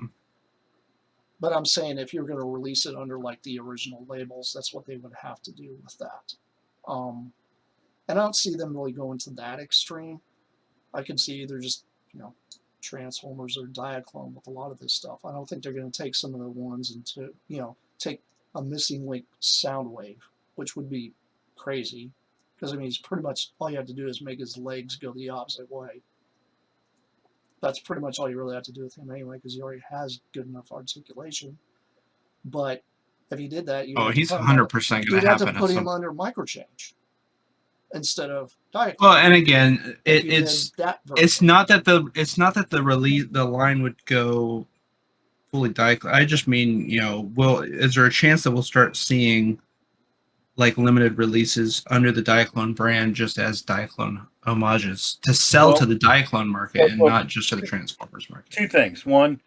But I'm saying if you're going to release it under like the original labels, that's what they would have to do with that. And I don't see them really going to that extreme. I could see either just, Transformers or Diaclone with a lot of this stuff. I don't think they're going to take some of the ones and take a Missing Link Soundwave, which would be crazy. Because, I mean, it's pretty much all you have to do is make his legs go the opposite way. That's pretty much all you really have to do with him anyway, because he already has good enough articulation. But if you did that, He's 100% going to happen. You'd have to put him under microchange instead of Diaclone. Well, and again, it's not that the line would go fully Diaclone. I just mean, is there a chance that we'll start seeing like limited releases under the Diaclone brand just as Diaclone homages to sell to the Diaclone market and not just to the Transformers market? Two things. One,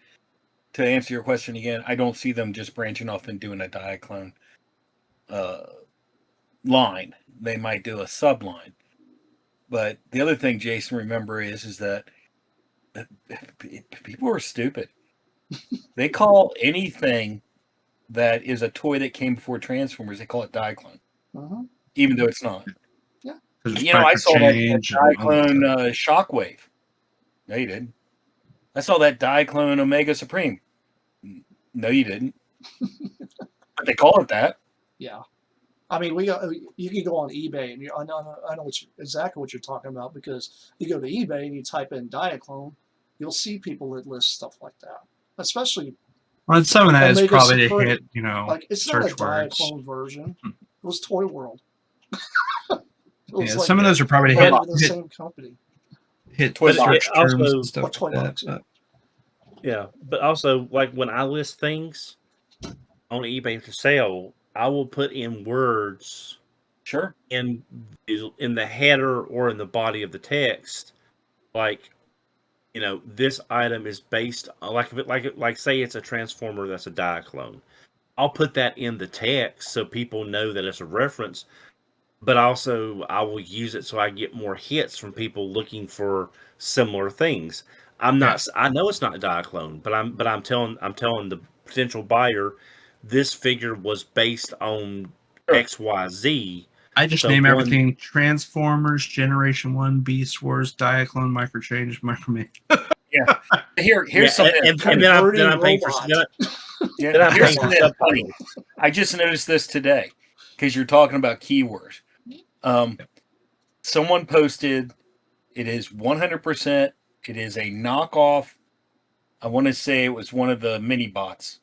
to answer your question again, I don't see them just branching off and doing a Diaclone line. They might do a subline. But the other thing, Jason, remember is that people are stupid. They call anything that is a toy that came before Transformers, they call it Diaclone. Uh-huh. Even though it's not. Yeah. I saw that Diaclone Shockwave. No, you didn't. I saw that Diaclone Omega Supreme. No, you didn't. But they call it that. Yeah. I mean, you can go on eBay, and I know exactly what you're talking about, because you go to eBay and you type in Diaclone, you'll see people that list stuff like that. Especially, well, some of that is probably Supreme. to hit, like it's not a search words. Diaclone version. It was Toy World. Some of those are probably to hit the same company. Hit But search terms also- and stuff Toy like that. Box, yeah. Yeah, but also like when I list things on eBay for sale, I will put in words Sure. in the header or in the body of the text, like this item is based like say it's a Transformer that's a Diaclone. I'll put that in the text so people know that it's a reference, but also I will use it so I get more hits from people looking for similar things. I'm not. Yeah. I know it's not Diaclone, but I'm telling the potential buyer this figure was based on XYZ. I just So name one- everything Transformers, Generation 1, Beast Wars, Diaclone, Microchange, Microman. Here's Yeah, something. and then I'm paying for Converting then I'm Here's paying for something that's funny. subtitles. I just noticed this today because you're talking about keywords. Someone posted, it is 100%. It is a knockoff. I want to say it was one of the mini bots.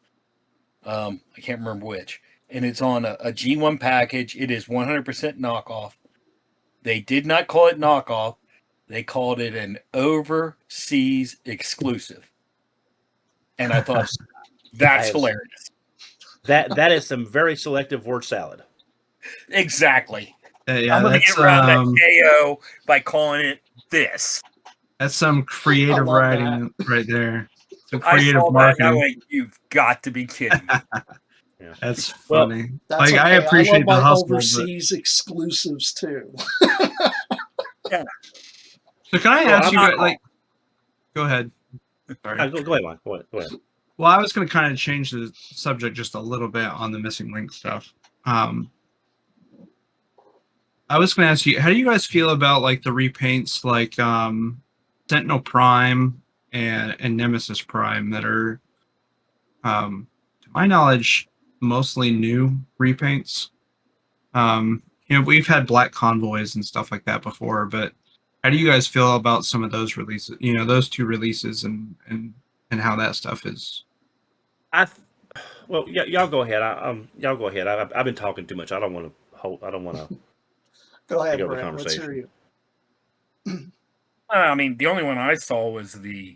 I can't remember which. And it's on a G1 package. It is 100% knockoff. They did not call it knockoff. They called it an overseas exclusive. And I thought, that's hilarious. That is some very selective word salad. Exactly. Yeah, I'm going to that's get around that KO by calling it this. that's some creative I love writing right there. Some I creative saw that and I marketing. went, you've got to be kidding me. That's Well, funny. That's Like okay. I appreciate love my the hustle, overseas exclusives too. but so can I Well, ask I'm you not- guys, like, go ahead. Sorry. Go ahead, Mike. Go ahead. Well, I was going to kind of change the subject just a little bit on the missing link stuff. I was going to ask you, how do you guys feel about like the repaints, like Sentinel Prime and Nemesis Prime that are, to my knowledge, mostly new repaints? We've had Black Convoys and stuff like that before, but how do you guys feel about some of those releases? Those two releases and how that stuff is. Y'all go ahead. Y'all go ahead. I've been talking too much. I don't want to. Go ahead, Take over the Brent. Let's hear you. I mean, the only one I saw was the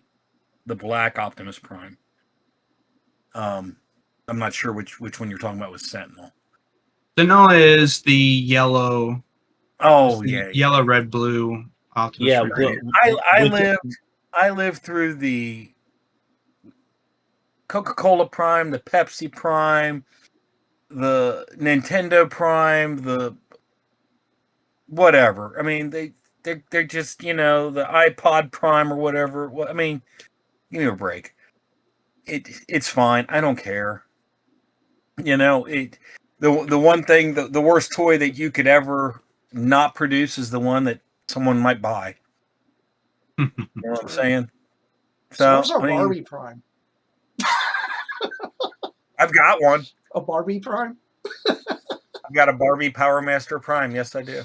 Black Optimus Prime. I'm not sure which one you're talking about with Sentinel. Sentinel is the yellow. Oh the yeah, yellow, red, blue Optimus. Yeah, Prime. I lived through the Coca-Cola Prime, the Pepsi Prime, the Nintendo Prime, the whatever. I mean, they're just, the iPod Prime or whatever. Well, I mean, give me a break. It's fine. I don't care. The one thing, the worst toy that you could ever not produce is the one that someone might buy. You know what I'm saying? So where's our Barbie Prime? I've got one. A Barbie Prime? I've got a Barbie Power Master Prime. Yes, I do.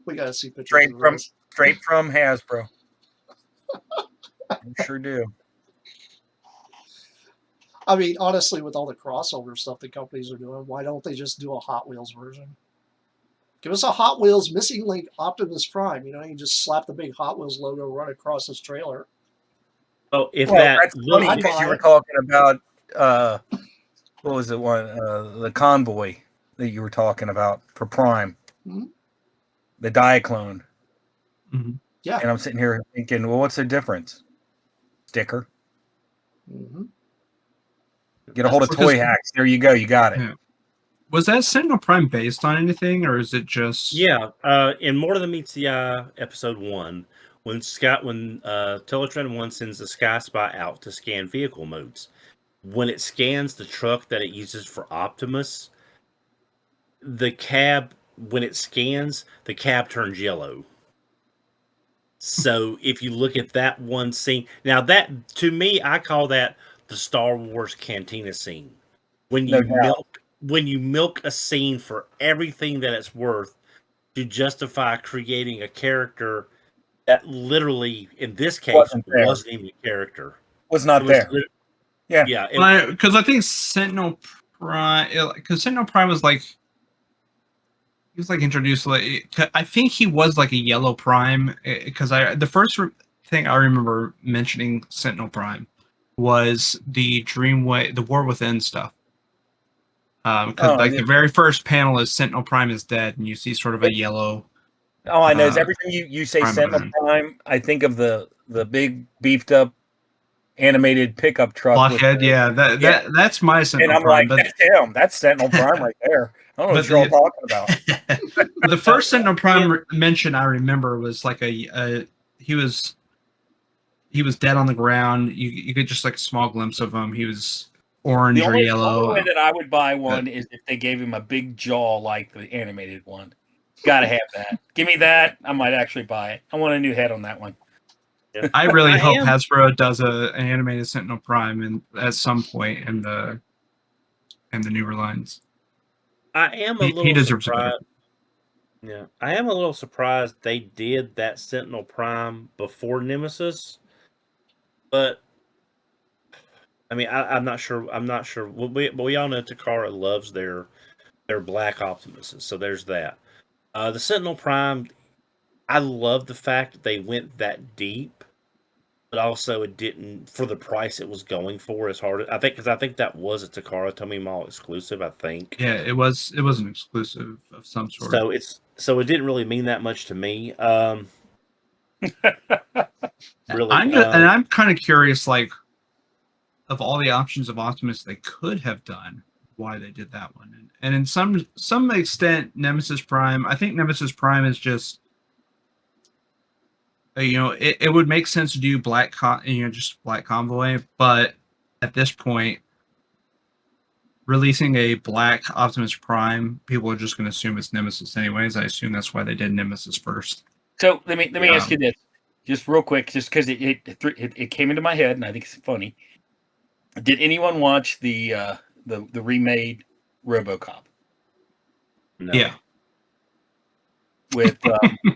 We gotta see pictures. Straight from Hasbro. I sure do. I mean, honestly, with all the crossover stuff that companies are doing, why don't they just do a Hot Wheels version? Give us a Hot Wheels Missing Link Optimus Prime. You just slap the big Hot Wheels logo right across his trailer. Oh, that's funny because you were talking about what was it one the Convoy that you were talking about for Prime, the Diaclone. Mm-hmm. Yeah, and I'm sitting here thinking, well, what's the difference? Sticker. Mm-hmm. Get a hold of Toy Hacks. There you go. You got it. Yeah. Was that Sentinel Prime based on anything, or is it just? Yeah, in More Than Meets the Eye, episode 1, when Teletran 1 sends the Sky Spy out to scan vehicle modes, when it scans the truck that it uses for Optimus, the cab, when it scans, the cab turns yellow. So if you look at that one scene, now that, to me, I call that the Star Wars Cantina scene. When you milk a scene for everything that it's worth to justify creating a character that literally, in this case, wasn't even a character. Was not there. Yeah. Because I think Sentinel Prime, because Sentinel Prime was like, he was like introduced, like, I think he was like a yellow Prime, because the first thing I remember mentioning Sentinel Prime was the the War Within stuff. Because the very first panel is Sentinel Prime is dead, and you see sort of a yellow. Oh, I know. Every time you say Sentinel Prime, I think of the big beefed up animated pickup truck. Blockhead, that's my Sentinel Prime. And I'm Prime, like, that's him. That's Sentinel Prime right there. I don't know what you're all talking about. The first Sentinel Prime mention I remember was like he was dead on the ground. You get just like a small glimpse of him. He was orange The or only yellow. way that I would buy one is if they gave him a big jaw like the animated one. Gotta have that. Give me that. I might actually buy it. I want a new head on that one. I really I hope am- Hasbro does an animated Sentinel Prime at some point in the newer lines. I am a He little deserves it better. surprised. Yeah, I am a little surprised they did that Sentinel Prime before Nemesis, but I mean, I'm not sure. I'm not sure. We all know Takara loves their Black Optimuses, so there's that. The Sentinel Prime, I love the fact that they went that deep, but also it didn't for the price it was going for as hard. I think because I think that was a Takara Tomy Mall exclusive. I think. Yeah, it was an exclusive of some sort. So it didn't really mean that much to me. Really, I'm kind of curious, like, of all the options of Optimus they could have done, why they did that one. And in some extent, Nemesis Prime, I think Nemesis Prime is just, it would make sense to do just Black Convoy, but at this point, releasing a Black Optimus Prime, people are just going to assume it's Nemesis anyways. I assume that's why they did Nemesis first. So let me ask you this, just real quick, just because it came into my head, and I think it's funny. Did anyone watch the remade RoboCop no. Yeah, with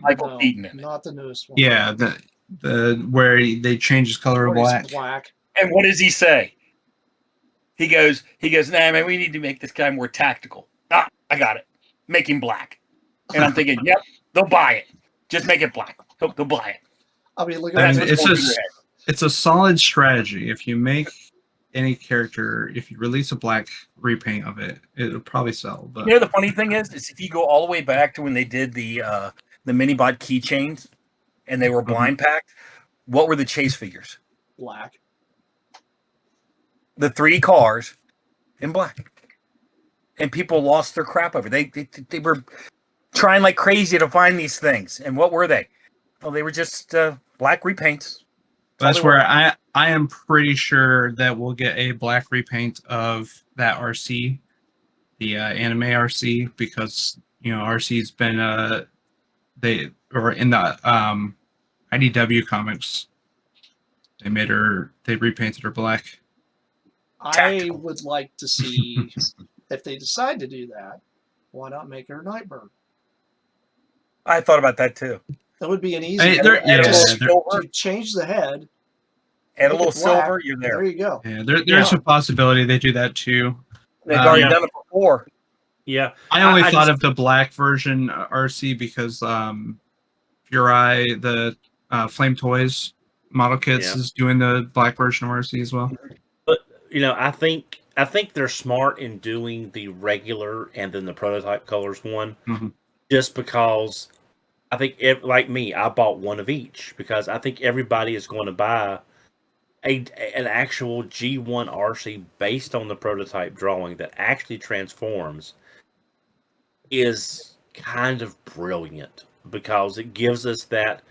Michael No, Keaton in it? not the newest one. yeah, the where they change his color to Where he's black. black. And what does he say? He goes, nah, man, we need to make this guy more tactical. Ah, I got it. Make him black. And I'm thinking, yep, they'll buy it. Just make it black. They'll buy it. I mean, look That's at what's it's going a through their head. it's a solid strategy. If you make any character, if you release a black repaint of it, it'll probably sell. But You know, the funny thing is if you go all the way back to when they did the Minibot keychains and they were blind packed, what were the chase figures? black. The 3 cars in black. And people lost their crap over it. They were trying like crazy to find these things. And what were they? Well, they were just black repaints. that's where I am pretty sure that we'll get a black repaint of that RC, the anime RC, because RC's been they or in the IDW comics they repainted her black. I would like to see if they decide to do that. Why not make her Nightbird? I thought about that too. That would be an easy. Hey, to change the head. Add a make little it black, silver, you're there. There you go. Yeah, there's a possibility they do that too. They've already Yeah. done it before. Yeah, I only I thought just- of the black version RC because Furai, the Flame Toys model kits, Yeah. is doing the black version of RC as well. But I think they're smart in doing the regular and then the prototype colors one, just because I think like me, I bought one of each because I think everybody is going to buy an actual G1 RC based on the prototype drawing that actually transforms. Is kind of brilliant because it gives us that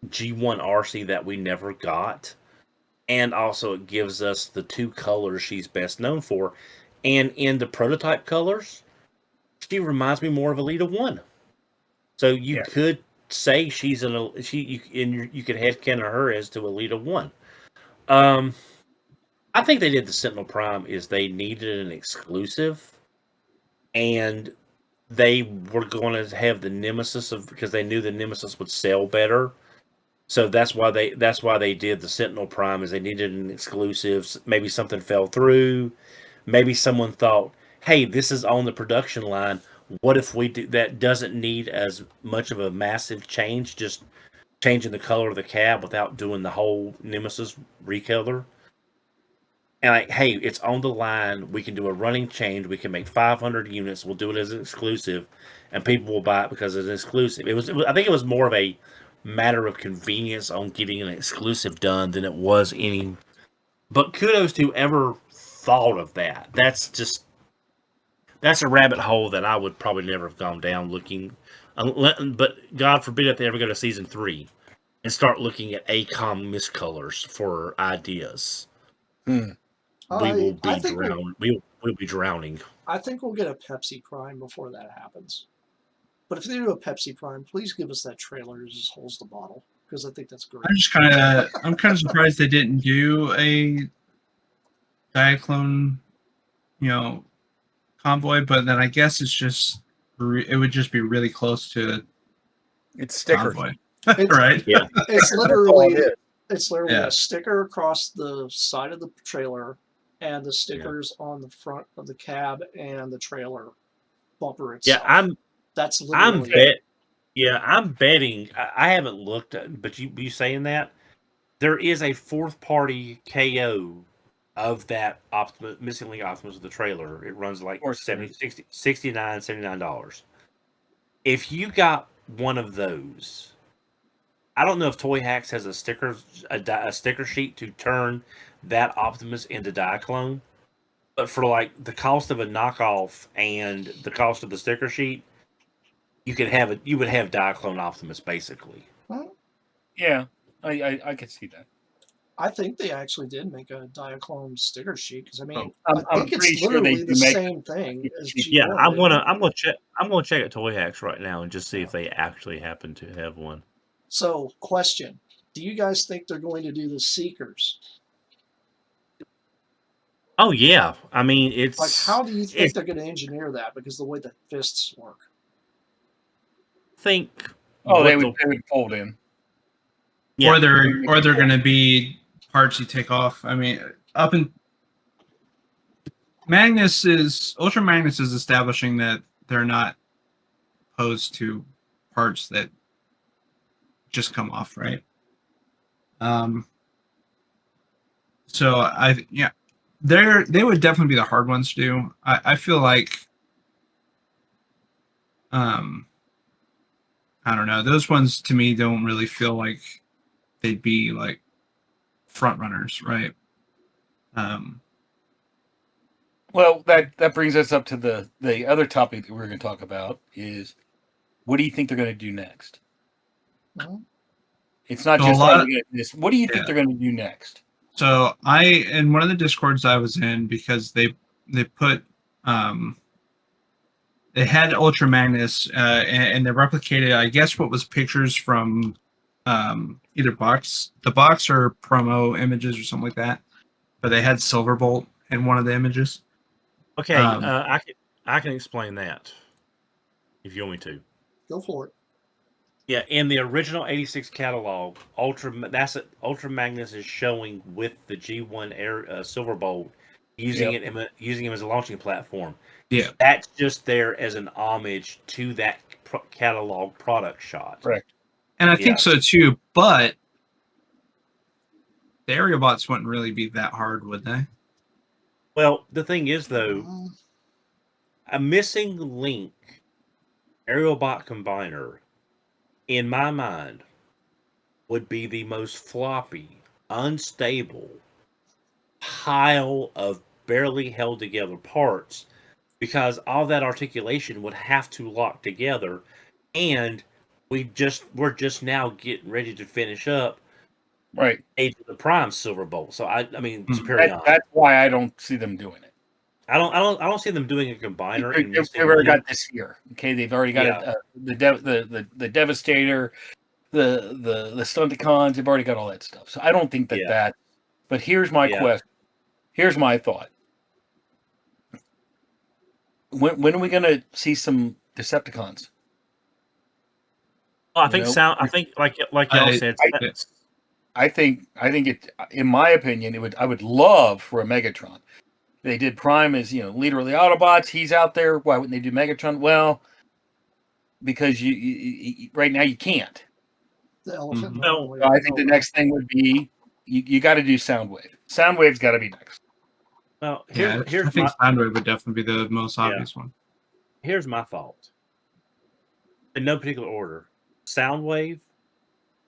G1 RC that we never got. And also it gives us the 2 colors she's best known for. And in the prototype colors, she reminds me more of Alita 1. So you could say she's you could headcanon her as to Alita 1. I think they did the Sentinel Prime is they needed an exclusive, and they were going to have the Nemesis because they knew the Nemesis would sell better. So that's why they did the Sentinel Prime is they needed an exclusive. Maybe something fell through. Maybe someone thought, "Hey, this is on the production line. What if we do that? Doesn't need as much of a massive change, just changing the color of the cab without doing the whole Nemesis recolor." And like, hey, it's on the line. We can do a running change. We can make 500 units. We'll do it as an exclusive, and people will buy it because it's exclusive. I think it was more of a matter of convenience on getting an exclusive done than it was any. But kudos to whoever thought of that. That's a rabbit hole that I would probably never have gone down looking. But God forbid if they ever go to season 3 and start looking at ACOM miscolors for ideas. we will I be think we'll, drowned. We'll be drowning. I think we'll get a Pepsi Prime before that happens. But if they do a Pepsi Prime, please give us that trailer that just holds the bottle because I think that's great. I'm kind of surprised they didn't do a Diaclone, convoy, but then I guess it's just it would just be really close to It's stickers. convoy, It's, right? Yeah. it's That's all literally it is. it's literally Yeah. a sticker across the side of the trailer and the stickers on the front of the cab and the trailer bumper Yeah, itself. That's I'm literally bet. Yeah, I'm betting. I haven't looked, but you saying that there is a fourth party KO of that Optimus missing link Optimus of the trailer. It runs like course there 70, is. 60, $69. If you got one of those, I don't know if Toy Hacks has a sticker sheet to turn that Optimus into Diaclone, but for like the cost of a knockoff and the cost of the sticker sheet, you would have Diaclone Optimus basically. Yeah, I could see that. I think they actually did make a Diaclone sticker sheet because I mean I'm I think pretty it's sure they literally do the make same thing as G1. Yeah, isn't it? I'm gonna check at Toy Hacks right now and just see if they actually happen to have one. So, question: do you guys think they're going to do the Seekers? Oh yeah, I mean it's Like, how do you think it's they're going to engineer that? Because the way the fists work. think Oh, what they they'll- would fold in. yeah, Or they're going to be parts you take off. I mean, Ultra Magnus is establishing that they're not opposed to parts that just come off, right? So they would definitely be the hard ones to do. I feel like, I don't know, those ones to me don't really feel like they'd be like front runners, right? Well, that brings us up to the other topic that we're going to talk about is what do you think they're going to do next? Mhm. It's not So just a lot like of- this. What do you think Yeah. they're going to do next? So in one of the discords I was in, because they put they had Ultra Magnus and they replicated, I guess, what was pictures from either the box or promo images or something like that. But they had Silverbolt in one of the images. okay. I can explain that if you want me to. Go for it. Yeah, in the original '86 catalog, Ultra Magnus is showing with the G1 Air Silverbolt, using him as a launching platform. Yeah. That's just there as an homage to that catalog product shot. Correct. And I Yeah. think so too, but the aerial bots wouldn't really be that hard, would they? Well, the thing is, though, Mhm. a missing link aerial bot combiner, in my mind, would be the most floppy, unstable pile of barely held together parts because all that articulation would have to lock together, and we're just now getting ready to finish up Right. Age of the Prime Silverbolt. So I mean, Mhm. Superion. That's why I don't see them doing it. I don't see them doing a combiner and They've missing already got links. this here. Okay, they've already got Yeah. the Devastator, the Stunticons. They've already got all that stuff. So I don't think that Yeah. that. But here's my Yeah. question. Here's my thought. When are we going to see some Decepticons? Well, I You think know, I think like y'all said, I think it. In my opinion, I would love for a Megatron. They did Prime as leader of the Autobots. He's out there. Why wouldn't they do Megatron? Well, because you right now you can't. The elephant. in the No. room. So I think the next thing would be you got to do Soundwave. Soundwave's got to be next. well, Yeah, I here's think my Soundwave would definitely be the most obvious one. here's my thought. In no particular order. Soundwave,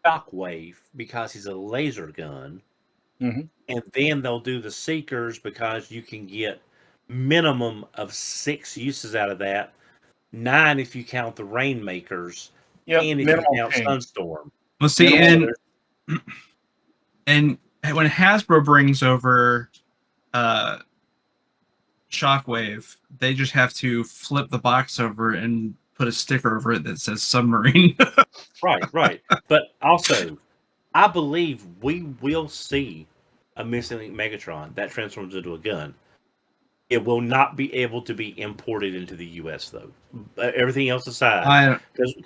Shockwave, because he's a laser gun, Mhm. and then they'll do the Seekers because you can get minimum of 6 uses out of that, 9 if you count the Rainmakers, Yep, and if minimal you count change. Sunstorm. Well, see, Minimal- and when Hasbro brings over Shockwave, they just have to flip the box over and put a sticker over it that says submarine. Right. But also, I believe we will see a missing link Megatron that transforms into a gun. It will not be able to be imported into the U.S. though. Everything else aside,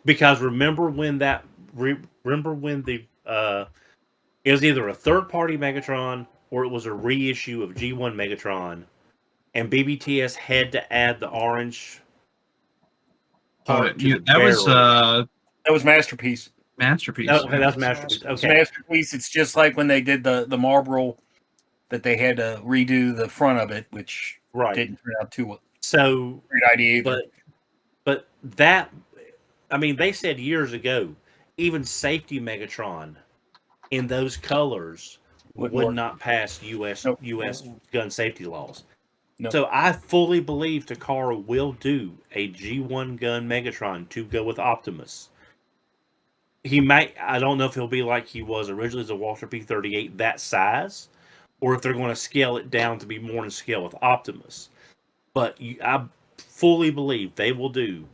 because remember when the it was either a third party Megatron or it was a reissue of G1 Megatron, and BBTS had to add the orange part to the barrel. That was Masterpiece. Masterpiece. Okay, that's Masterpiece. It's Okay, Masterpiece. It's just like when they did the Marlboro that they had to redo the front of it, which didn't turn out too well. So great idea either. But that, I mean, they said years ago, even safety Megatron in those colors would not pass U.S. gun safety laws. Nope. So I fully believe Takara will do a G1 gun Megatron to go with Optimus. He might, I don't know if he'll be like he was originally as a Walter P-38, that size, or if they're going to scale it down to be more in scale with Optimus. But I fully believe they will do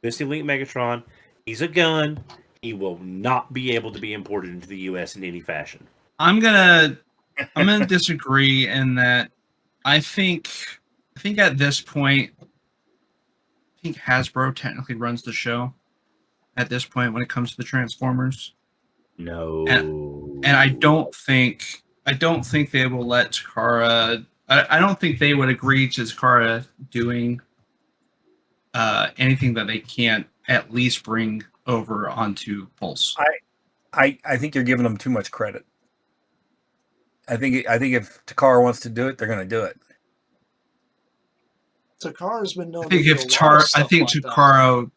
Missing Link Megatron. He's a gun. He will not be able to be imported into the U.S. in any fashion. I'm gonna disagree in that I think at this point, I think Hasbro technically runs the show. At this point, when it comes to the Transformers, no, and I don't think they will let Takara. I don't think they would agree to Takara doing anything that they can't at least bring over onto Pulse. I think you're giving them too much credit. I think if Takara wants to do it, they're going to do it. Takara's been known. I think Takara.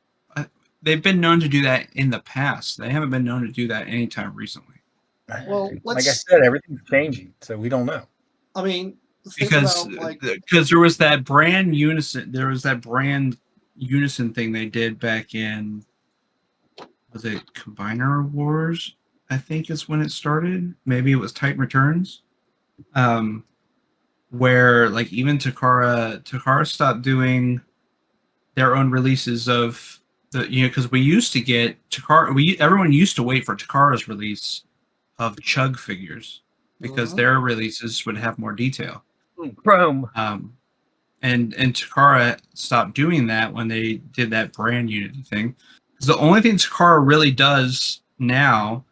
They've been known to do that in the past. They haven't been known to do that anytime recently. Well, like I said, everything's changing, so we don't know. I mean, because there was that brand Unison. There was that brand Unison thing they did back in. Was it Combiner Wars? I think is when it started. Maybe it was Titan Returns. Where like even Takara stopped doing their own releases of the, because we used to get Takara. Everyone used to wait for Takara's release of Chug figures because their releases would have more detail. Chrome. And Takara stopped doing that when they did that brand Unity thing. Because the only thing Takara really does now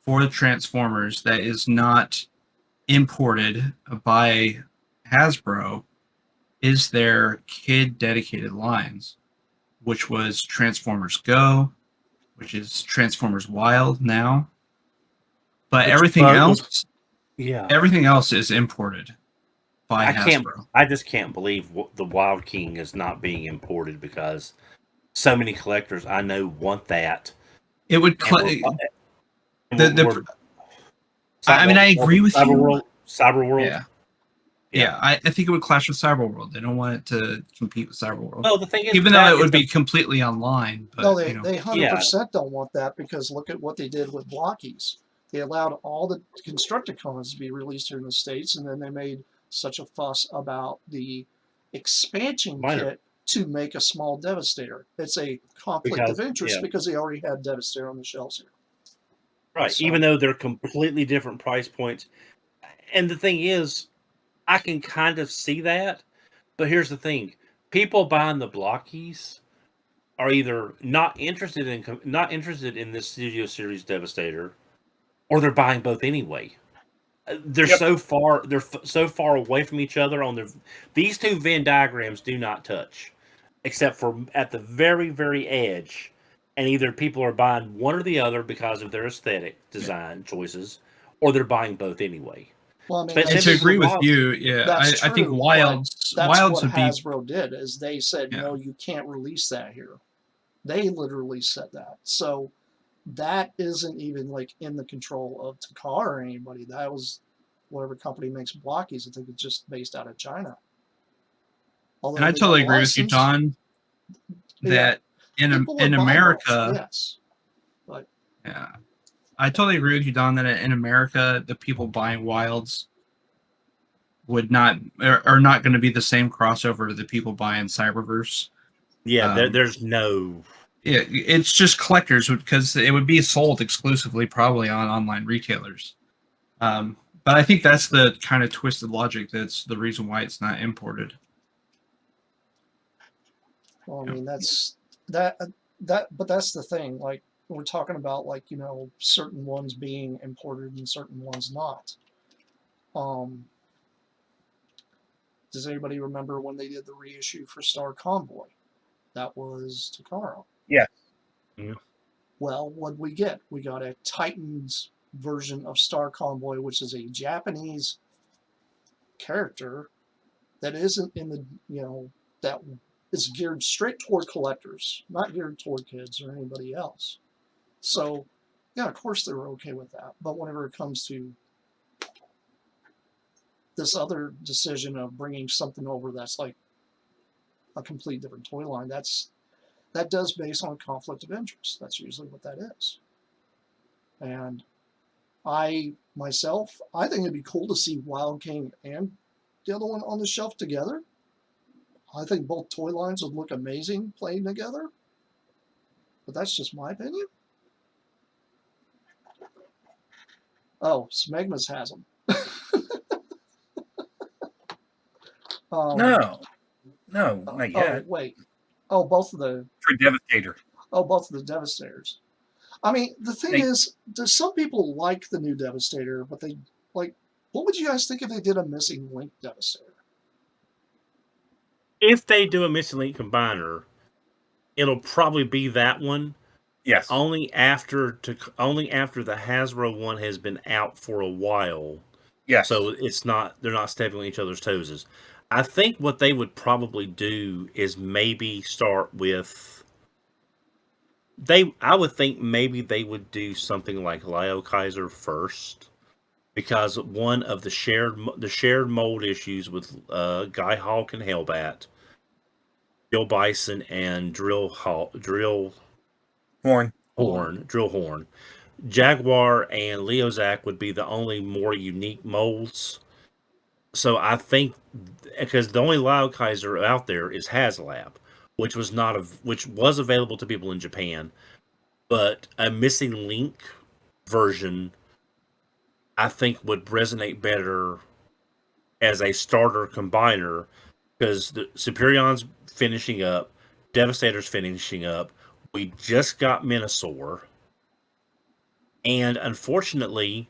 for the Transformers that is not imported by Hasbro is their kid dedicated lines, which was Transformers Go, which is Transformers Wild now. But everything else is imported by Hasbro. I just can't believe the Wild King is not being imported because so many collectors I know want that. It would. I mean, I agree with you. Cyberworld. Yeah. I think it would clash with Cyberworld. They don't want it to compete with Cyberworld. Well, the thing is, even though it would be completely online. But, no, they 100% don't want that because look at what they did with Blockies. They allowed all the Constructicons to be released here in the States, and then they made such a fuss about the expansion kit to make a small Devastator. It's a conflict of interest because they already had Devastator on the shelves here. Right, so, even though they're completely different price points. And the thing is, I can kind of see that, but here's the thing. People buying the Blockies are either not interested in this Studio Series Devastator, or they're buying both anyway. They're so far away from each other on these two Venn diagrams do not touch, except for at the very, very edge. And either people are buying one or the other because of their aesthetic design choices, or they're buying both anyway. Well, I mean, and to agree with you, I think Wilds what Hasbro did is they said, no, you can't release that here. They literally said that. So that isn't even like in the control of Takara or anybody. That was whatever company makes Blockies. I think it's just based out of China. Although and I totally agree with you, Don, that in America, yes, but I totally agree with you, Don, that in America, the people buying Wilds would not are not going to be the same crossover that people buy in Cyberverse. Yeah, there's no. It's just collectors because it would be sold exclusively probably on online retailers. But I think that's the kind of twisted logic that's the reason why it's not imported. Well, I mean, but that's the thing. Like, we're talking about, like, certain ones being imported and certain ones not. Does anybody remember when they did the reissue for Star Convoy? That was Takara. Yeah. Yeah. Well, what did we get? We got a Titans version of Star Convoy, which is a Japanese character that isn't in the, that is geared straight toward collectors, not geared toward kids or anybody else. So, yeah, of course they were okay with that. But whenever it comes to this other decision of bringing something over that's like a complete different toy line, that does base on a conflict of interest. That's usually what that is. And I think it'd be cool to see Wild King and the other one on the shelf together. I think both toy lines would look amazing playing together. But that's just my opinion. Oh, Smegma's has them. No, not yet. Oh, wait. Oh, both of the For Devastator. both of the Devastators. I mean, the thing is, there's some people like the new Devastator, but they like. What would you guys think if they did a Missing Link Devastator? If they do a Missing Link combiner, it'll probably be that one. Yes. Only after the Hasbro one has been out for a while. Yes. So they're not stepping on each other's toes. I think what they would probably do is maybe start with I would think maybe they would do something like Leo Kaiser first, because one of the shared mold issues with Guy Hawk and Hellbat, Bill Bison and Drill Horn, Jaguar and Leozak would be the only more unique molds. So I think, because the only Lyle Kaiser out there is HasLab, which was available to people in Japan, but a Missing Link version I think would resonate better as a starter combiner, because the Superion's finishing up, Devastator's finishing up. We just got Minosaur, and unfortunately,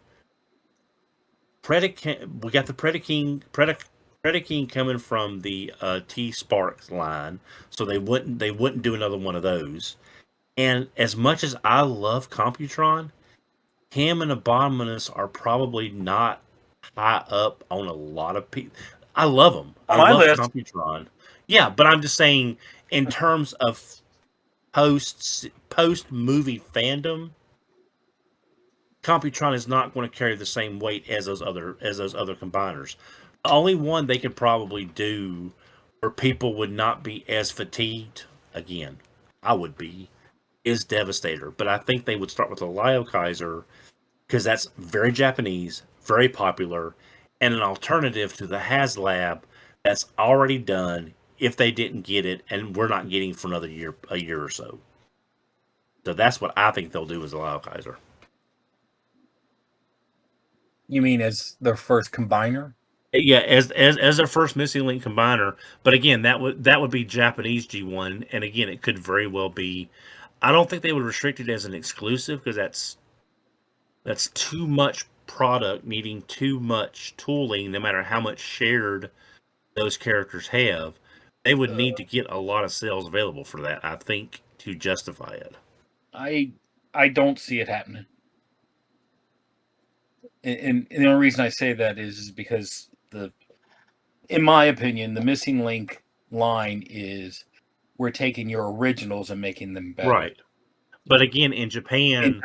we got the Predaking coming from the T-Sparks line, so they wouldn't do another one of those. And as much as I love Computron, him and Abominus are probably not high up on a lot of people. I love them. I love Computron. Yeah, but I'm just saying, in terms of post movie fandom, Computron is not going to carry the same weight as those other combiners. The only one they could probably do where people would not be as fatigued, again, I would be, is Devastator. But I think they would start with a Leo Kaiser, because that's very Japanese, very popular, and an alternative to the HasLab that's already done if they didn't get it, and we're not getting for a year or so. So that's what I think they'll do as a Leo Kaiser. You mean as their first combiner? Yeah, as their first Missing Link combiner. But again, that would be Japanese G1, and again, it could very well be. I don't think they would restrict it as an exclusive, because that's too much product needing too much tooling, no matter how much shared those characters have. They would need to get a lot of sales available for that, I think, to justify it. I don't see it happening. And the only reason I say that is because in my opinion, the Missing Link line is we're taking your originals and making them better. Right. But again, in Japan,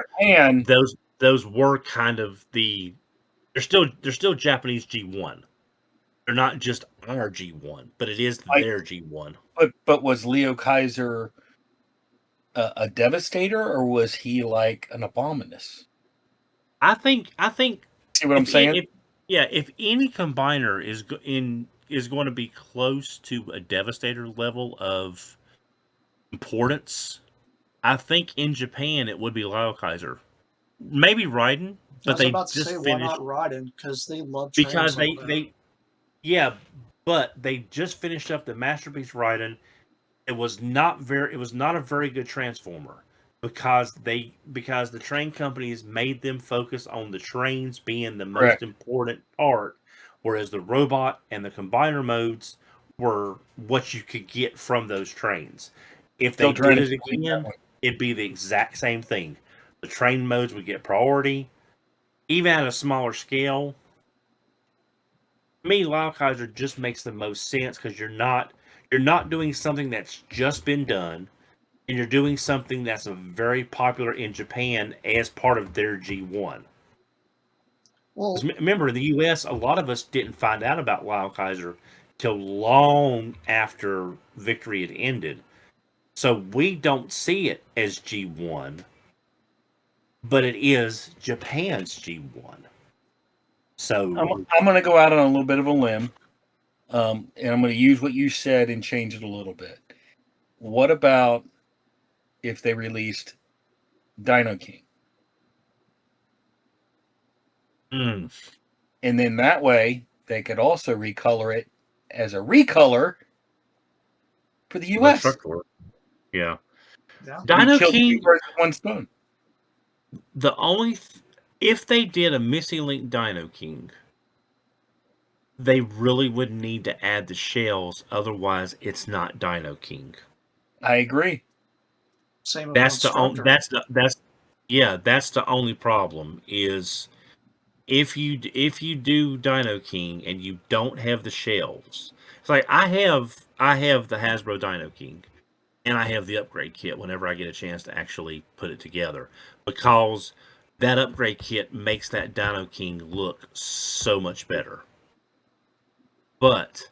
those were kind of they're still Japanese G1. They're not just our G1, but it is their G1. But was Leo Kaiser a Devastator, or was he like an Abominus? I think. See what I'm saying? Yeah, if any combiner is going to be close to a Devastator level of importance, I think in Japan it would be Lyle Kaiser. Maybe Raiden, I but was they about to just say, why not finished Raiden? Because they love trains because over there. yeah, but they just finished up the Masterpiece Raiden. It was not a very good transformer because the train companies made them focus on the trains being the most Correct. important part, whereas the robot and the combiner modes were what you could get from those trains. If they Still trying did to it complete that again, one. it'd be the exact same thing. The train modes would get priority, even at a smaller scale. To me, Lyle Kaiser just makes the most sense because you're not doing something that's just been done, and you're doing something that's very popular in Japan as part of their G1. Well, Remember, in the US, a lot of us didn't find out about Lyle Kaiser till long after Victory had ended. So we don't see it as G1, but it is Japan's G1. I'm, So, I'm going to go out on a little bit of a limb, and I'm going to use what you said and change it a little bit. What about if they released Dino King? mm, And then that way they could also recolor it as a recolor for the the US. truck yeah. yeah. You Dino killed two King, birds with one stone. the only if they did a Missing Link Dino King, they really would need to add the shells, otherwise it's not Dino King. I agree. Same with That's the only Instructor. that's the only problem is if you do Dino King and you don't have the shells. It's like I have the Hasbro Dino King and I have the upgrade kit whenever I get a chance to actually put it together because that upgrade kit makes that Dino King look so much better. But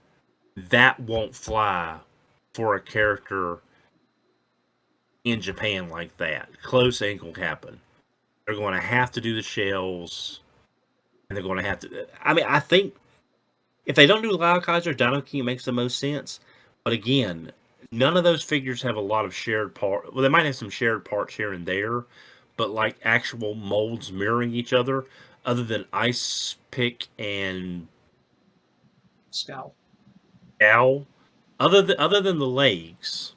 that won't fly for a character in Japan like that. Close ain't gonna happen. They're going to have to do the shells, and they're going to have to. I mean, I think if they don't do Lyle Kaiser, Dino King makes the most sense. But again, none of those figures have a lot of shared part. Well, they might have some shared parts here and there, but like actual molds mirroring each other, other than Ice Pick and Scout. Owl, other than the legs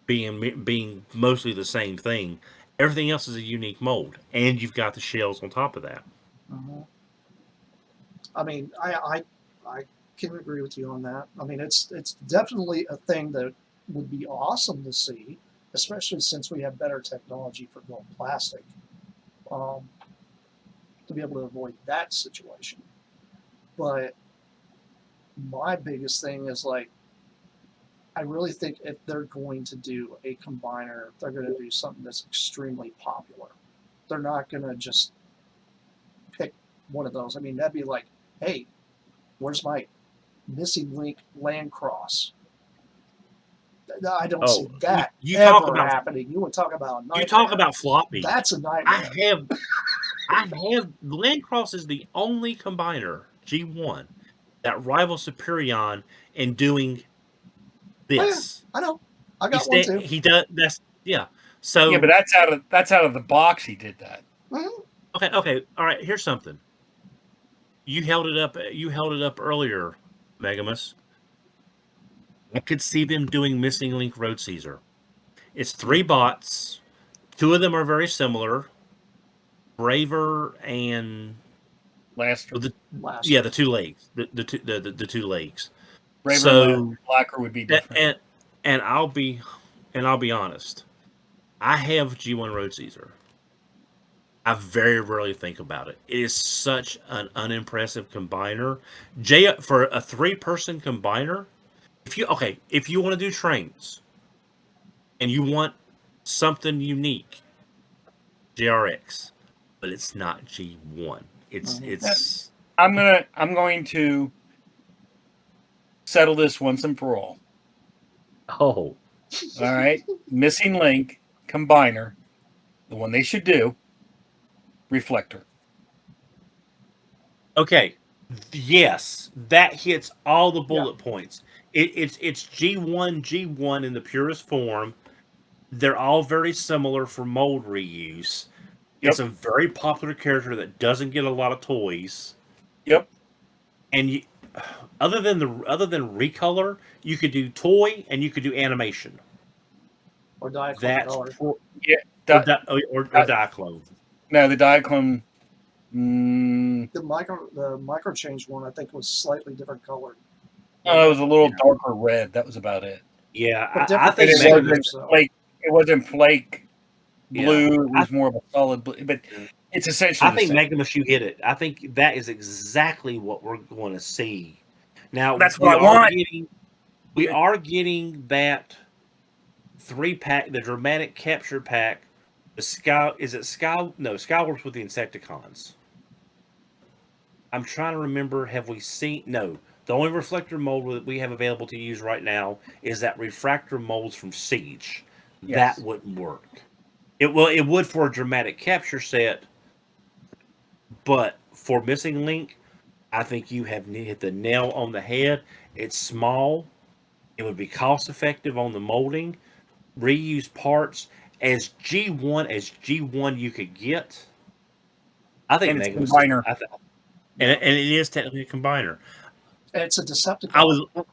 being mostly the same thing, everything else is a unique mold, and you've got the shells on top of that. Mm-hmm. I mean, I can agree with you on that. I mean, it's definitely a thing that would be awesome to see, especially since we have better technology for going plastic, um, to be able to avoid that situation. But my biggest thing is like, I really think if they're going to do a combiner, they're going to do something that's extremely popular. They're not going to just pick one of those. I mean, that'd be like, hey, where's my missing link land cross? I don't see Oh, that you talk ever about happening. You would talk about a you talk nightmare. about floppy. That's a I nightmare. have I have Landcross is the only combiner G1 that rivals Superion in doing Oh yeah, this. I know. I got one too. He does that's yeah. Yeah, but So that's out of the box. He did that. Mhm. okay, all right. Here's something. You held it up. You held it up earlier, Megamus. I could see them doing Missing Link Road Caesar. It's three bots. Two of them are very similar. Braver and Laster, the Blaster. the two legs, the two legs. Braver and So Blacker would be and different. and I'll be honest. I have G1 Road Caesar. I very rarely think about it. It is such an unimpressive combiner. For a 3-person combiner, if you want to do trains and you want something unique, JRX, but it's not G1. It's I'm going to settle this once and for all. oh All right, missing link combiner, the one they should do, reflector. Okay. Yes, that hits all the bullet points. It's G1 in the purest form. They're all very similar for mold reuse. It's Yep. a very popular character that doesn't get a lot of toys. Yep. And you, other than recolor, you could do toy and you could do animation. Or Diaclone That's color. Yeah. or Diaclone. No, the Diaclone. The micro change one I think was slightly different colored. It was a little darker red. That was about it. Yeah, But I different think And it Mega Mega, wasn't so. flake. It wasn't flake blue. Yeah. It was more of a solid blue. But it's essentially. I think the same. Megamus, you hit it. I think that is exactly what we're going to see. Now That's what I want. We are getting that 3-pack, the dramatic capture pack. The Skywarps with the Insecticons. I'm trying to remember. Have we seen? No. The only reflector mold that we have available to use right now is that refractor molds from Siege. Yes. That wouldn't work. It would for a dramatic capture set, but for Missing Link, I think you have hit the nail on the head. It's small. It would be cost effective on the molding. Reuse parts as G1 you could get. I think And it's a Megamus. combiner. And it is technically a combiner. And it's a Decepticon.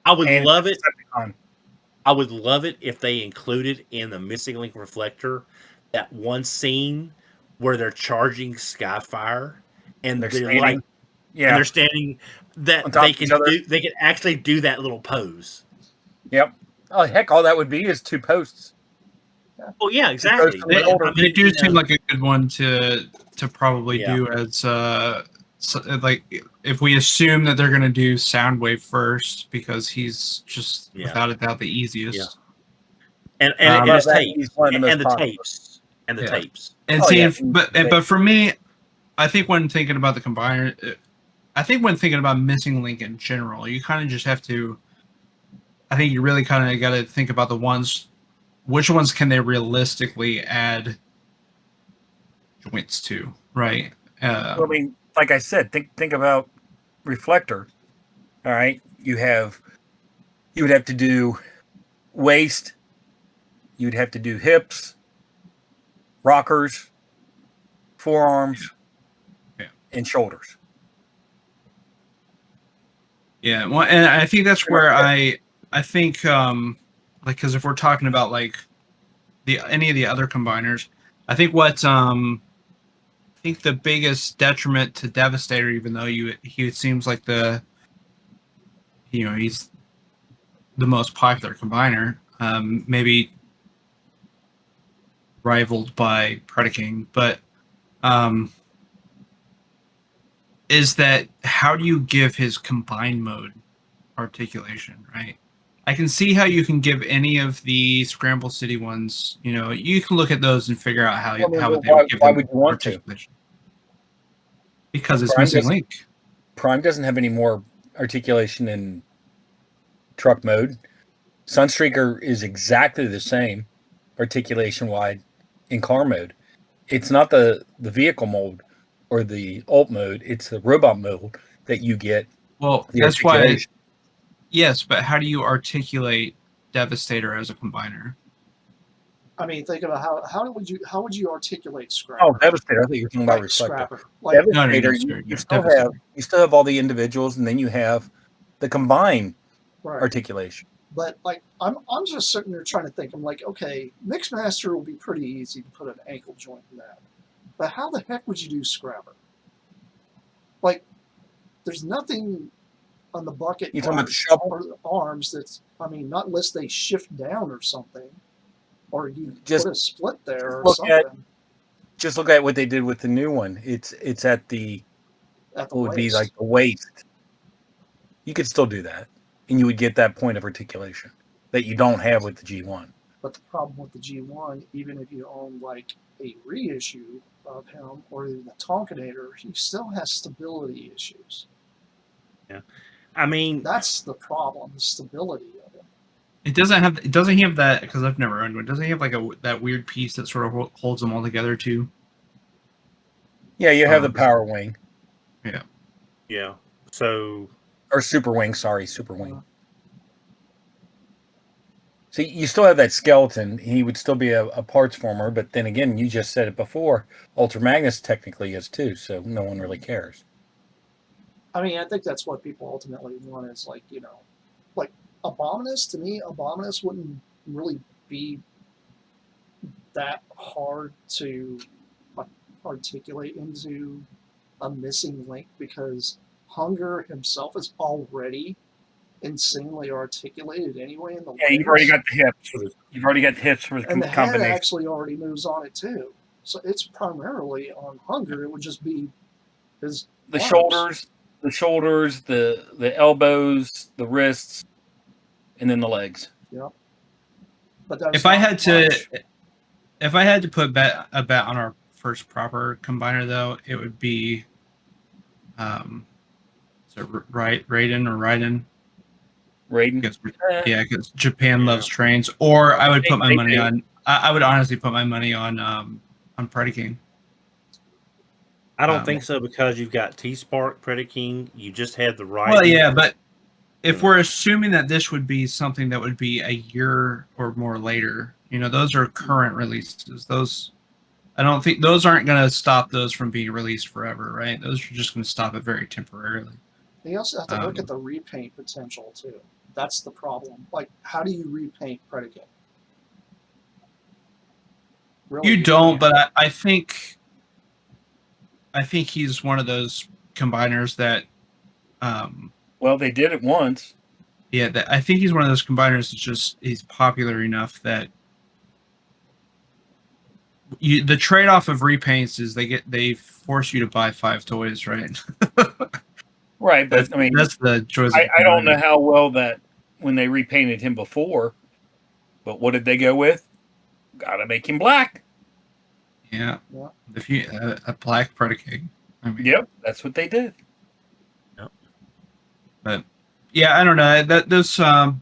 I would And love it. Decepticon. I would love it if they included in the Missing Link reflector that one scene where they're charging Skyfire and They're they're standing. like, Yeah. and they're standing. That On top they of can each other. they can actually do that little pose. Yep. Oh heck! All that would be is 2 posts. Oh yeah, exactly. They- I They do seem like a good one to probably Yeah. do as like if we assume that they're going to do Soundwave first because he's just without a doubt the easiest. Yeah. And his that, tapes he's one of the and most the popular. tapes and the Yeah. tapes. And Oh, see, yeah. but for me, I think when thinking about the combiner, I think when thinking about Missing Link in general, you kind of just have to. I think you really kind of got to think about the ones. Which ones can they realistically add joints to, right? Well, I mean, like I said, think about reflector. All right, you would have to do waist. You'd have to do hips, rockers, forearms, and shoulders. Yeah, well, and I think that's where I think like because if we're talking about like any of the other combiners, I think what I think the biggest detriment to Devastator, even though he seems like he's the most popular combiner, maybe rivaled by Predaking, but is that how do you give his combined mode articulation, right? I can see how you can give any of the Scramble City ones, you can look at those and figure out how they would give why them would you want articulation. Because it's Prime Missing doesn't- Link. Prime doesn't have any more articulation in truck mode. Sunstreaker is exactly the same articulation wide in car mode. It's not the vehicle mode or the alt mode, it's the robot mode that you get. Well, The that's why. articulation. Yes, but how do you articulate Devastator as a combiner? I mean, think about how would you articulate Scrapper? Oh, Devastator! I think you're talking about Like Reflector. Scrapper. Like Devastator, Devastator, you still have all the individuals, and then you have the combined right. articulation. But like I'm just sitting there trying to think. I'm like, okay, Mixmaster will be pretty easy to put an ankle joint in that. But how the heck would you do Scrapper? Like, there's nothing on the bucket You talking about the parts shovel? or the arms that's, I mean, not unless they shift down or something, or you Just put a split there or look something. Just look at what they did with the new one. It's at the At the what would be waist. like the waist. You could still do that, and you would get that point of articulation that you don't have with the G1. But the problem with the G1, even if you own like a reissue of him or even the Tonkinator, he still has stability issues. Yeah, I mean That's the problem, the stability of it. Doesn't he have that, because I've never owned one, doesn't he have like that weird piece that sort of holds them all together too? Yeah, you have the power wing. Yeah. Yeah. So Or Super Wing, sorry, Super Wing. Uh, See, you still have that skeleton. He would still be a parts former, but then again, you just said it before. Ultra Magnus technically is too, so no one really cares. I mean, I think that's what people ultimately want is like, like Abominus, to me, Abominus wouldn't really be that hard to articulate into a missing link because Hunger himself is already insanely articulated anyway in the Yeah, you've already legs, got the hips. You've already got the hips for the and the head combination. actually already moves on it too. So it's primarily on Hunger. It would just be his The arms. shoulders, the elbows, the wrists, and then the legs. Yep. But that's If I not had to, much. if I had to put a bet on our first proper combiner, though, it would be, is it Raiden or Raiden? Raiden. Because because Japan Yeah. loves trains. Or I would put my They money do. on. I would honestly put my money on Predaking. I don't Um, think so because you've got T-Spark, Predaking. You just had the right. Well, yeah, but if Yeah. we're assuming that this would be something that would be a year or more later, those are current releases. Those I don't think those aren't going to stop those from being released forever, right? Those are just going to stop it very temporarily. You also have to look at the repaint potential too. That's the problem. Like, how do you repaint Predicate? Really, You don't, can't. but I think he's one of those combiners that, Well, they did it once. yeah, I think he's one of those combiners that's just he's popular enough that the trade-off of repaints is they force you to buy 5 toys, right? Right, but I mean, that's the joys of I don't know how well that when they repainted him before, but what did they go with? Gotta make him black. Yeah. Yeah. If you a black Predicate. I mean, Yep, that's what they did. Yep. But yeah, I don't know. That those the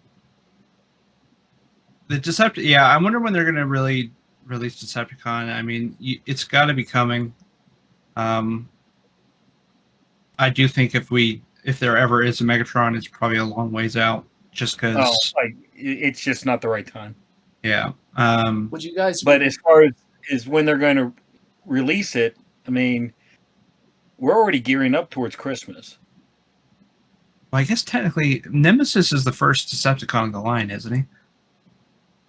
Decepticon. Yeah, I wonder when they're going to really release Decepticon. I mean, it's got to be coming. I do think if there ever is a Megatron, it's probably a long ways out. Just because, It's just not the right time. yeah. Would you guys? But as far as when they're going to release it, I mean, we're already gearing up towards Christmas. Well, I guess technically Nemesis is the first Decepticon of the line, isn't he?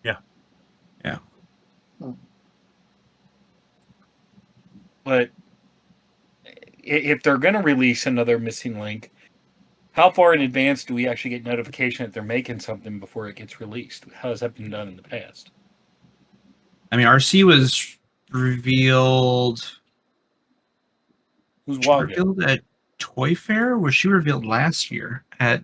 Yeah. Yeah. But if they're going to release another Missing Link, how far in advance do we actually get notification that they're making something before it gets released? How has that been done in the past? I mean, RC was revealed. Who's She Wild? revealed at Toy Fair? Was she revealed last year at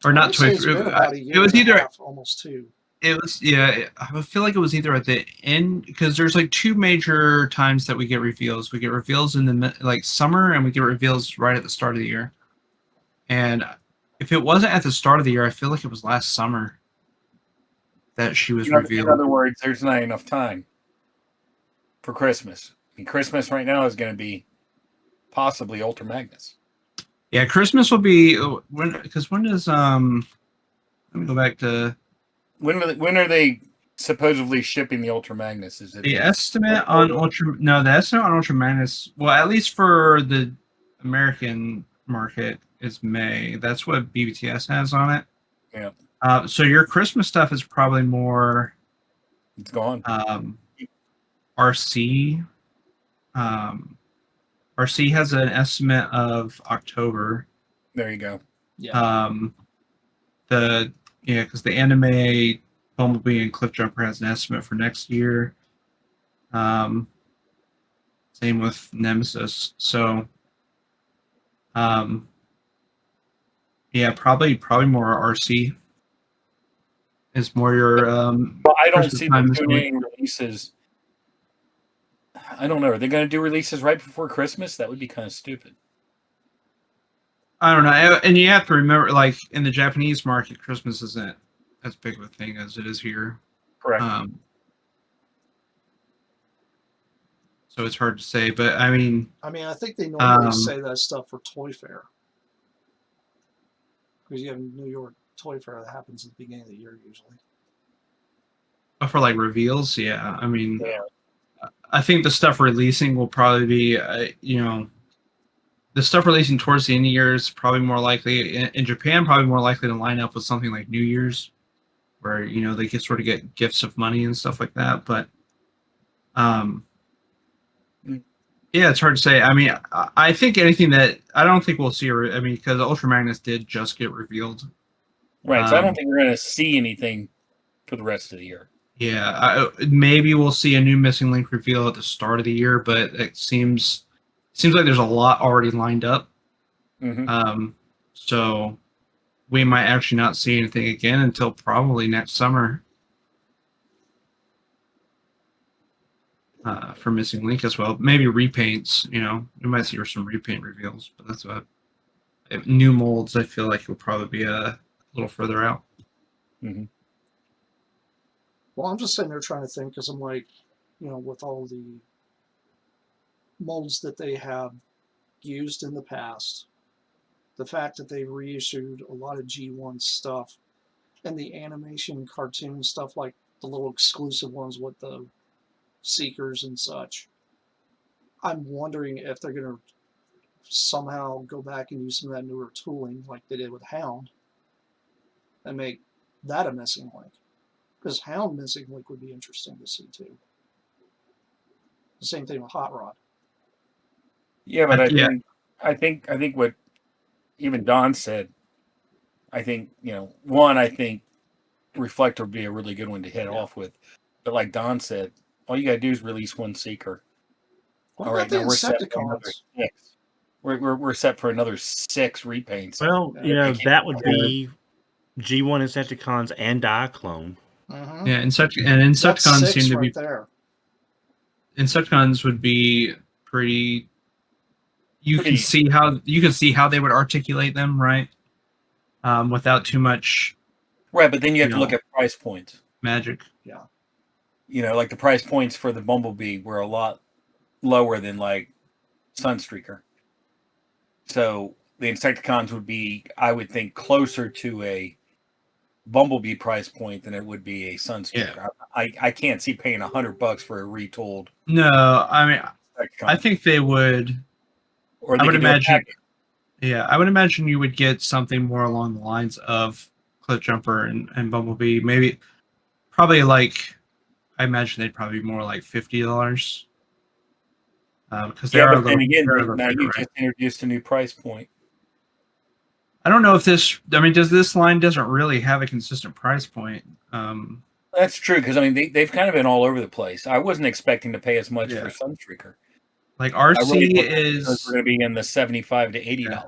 or not Toy Fair? About a year It was either half, almost 2. It was, yeah. I feel like it was either at the end because there's like 2 major times that we get reveals. We get reveals in the summer, and we get reveals right at the start of the year. And if it wasn't at the start of the year, I feel like it was last summer that she was revealed. In other words, there's not enough time for Christmas. I mean, Christmas right now is going to be possibly Ultra Magnus. Yeah, Christmas will be when does let me go back to when are they supposedly shipping the Ultra Magnus? Is it the estimate on Ultra? No, the estimate on Ultra Magnus. Well, at least for the American market is May. That's what BBTS has on it. Yeah. So your Christmas stuff is probably more. It's gone. RC. RC has an estimate of October. There you go. Yeah. Because the anime Bumblebee and Cliffjumper has an estimate for next year. Same with Nemesis. So, yeah, probably more RC is more your. Well, I don't see them doing any releases. I don't know. Are they going to do releases right before Christmas? That would be kind of stupid. I don't know. And you have to remember, like, in the Japanese market, Christmas isn't as big of a thing as it is here. Correct. so it's hard to say. But I mean, I mean, I think they normally Um, say that stuff for Toy Fair because you have New York Toy Fair that happens at the beginning of the year usually. for like reveals, yeah. I mean, Yeah. I think the stuff releasing will probably be, the stuff releasing towards the end of the year is probably more likely in Japan, probably more likely to line up with something like New Year's, where they can sort of get gifts of money and stuff like that. But um, Mm. yeah, it's hard to say. I mean, I think anything that I don't think we'll see. I mean, because Ultra Magnus did just get revealed. Right. So I don't Um, think we're going to see anything for the rest of the year. Yeah, maybe we'll see a new missing link reveal at the start of the year, but it seems like there's a lot already lined up. Mm-hmm. So we might actually not see anything again until probably next summer for missing link as well. Maybe repaints. We might see some repaint reveals, but that's about it. New molds. I feel like will probably be a little further out. Mm-hmm. Well, I'm just sitting there trying to think because I'm like, with all the molds that they have used in the past, the fact that they reissued a lot of G1 stuff, and the animation cartoon stuff, like the little exclusive ones with the Seekers and such. I'm wondering if they're going to somehow go back and use some of that newer tooling like they did with Hound and make that a missing link. Because Hound missing link would be interesting to see too. The same thing with Hot Rod. Yeah, but Yeah. I think what even Don said, I think, one, I think Reflector would be a really good one to hit off with. But like Don said, all you got to do is release one Seeker. What All about right, the now we're set for another Insecticons? 6. We're set for another 6 repaints. Well, Yeah. that would be G1 Insecticons and Diaclone. Mm-hmm. Yeah, That's Insecticons seem 6 to right be. there. Insecticons would be pretty. You can see how they would articulate them, right? Without too much Right, but then you have to look at price points. magic. Yeah. Like the price points for the Bumblebee were a lot lower than like Sunstreaker. So the Insecticons would be, I would think, closer to a Bumblebee price point than it would be a Sunstreaker. Yeah. I can't see paying $100 for a retooled No, I mean, Insecticon. I think they would. Or I they would could do a imagine. package. Yeah, I would imagine you would get something more along the lines of Cliffjumper and Bumblebee. Maybe, probably like, I imagine they'd probably be more like $50. Because they Yeah, are a but then little. again, They're a little now bigger, you right? just introduced a new price point. I don't know if this. I mean, this line doesn't really have a consistent price point? That's true, because I mean they've kind of been all over the place. I wasn't expecting to pay as much for Sunstreaker. Like I really RC thought those were is going to be in the $75 to $80. Yeah.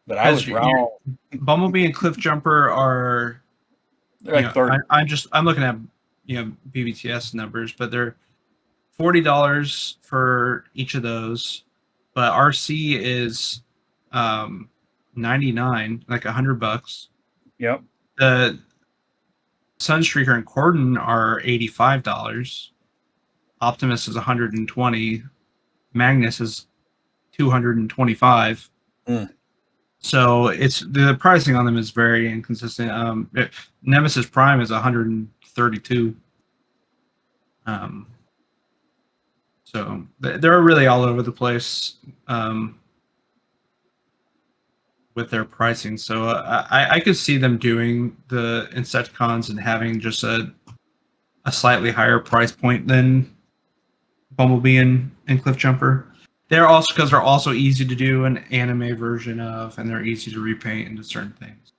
But I was wrong. Bumblebee and Cliffjumper are. They're like 30. I'm looking at BBTS numbers, but they're $40 for each of those. But RC is $99, like $100. Yep. The Sunstreaker and Corden are $85. Optimus is $120. Magnus is $225. So it's the pricing on them is very inconsistent. Nemesis Prime is $132. So they're really all over the place with their pricing. So I could see them doing the Insecticons and having just a slightly higher price point than Bumblebee and Cliffjumper. They're also because they're also easy to do an anime version of, and they're easy to repaint into certain things.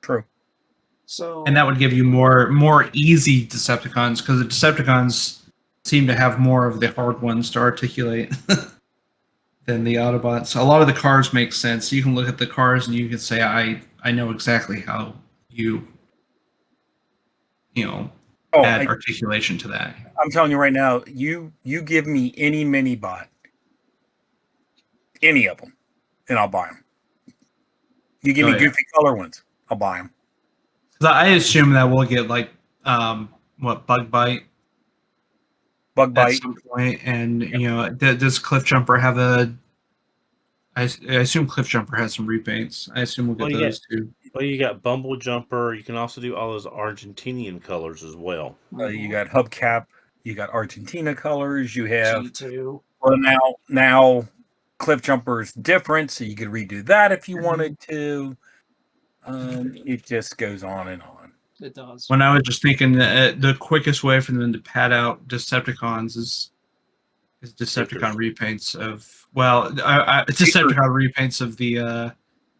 True. So, And that would give you more easy Decepticons, because the Decepticons seem to have more of the hard ones to articulate than the Autobots. A lot of the cars make sense. You can look at the cars and you can say, I know exactly how you add articulation to that. I'm telling you right now, you give me any mini bot, any of them, and I'll buy them. You give me goofy color ones, I'll buy them. Because I assume that we'll get like Bug Bite Bug at bite. some point, and does Cliff Jumper have a? I assume Cliff Jumper has some repaints. I assume we'll get Well, those too. Well, you got Bumble Jumper. You can also do all those Argentinian colors as well. You got hubcap. You got Argentina colors. You have G2. well now Cliff Jumper's different, so you could redo that if you wanted to. It just goes on and on. It does. When I was just thinking that the quickest way for them to pad out Decepticons is Decepticon repaints of Decepticon repaints of the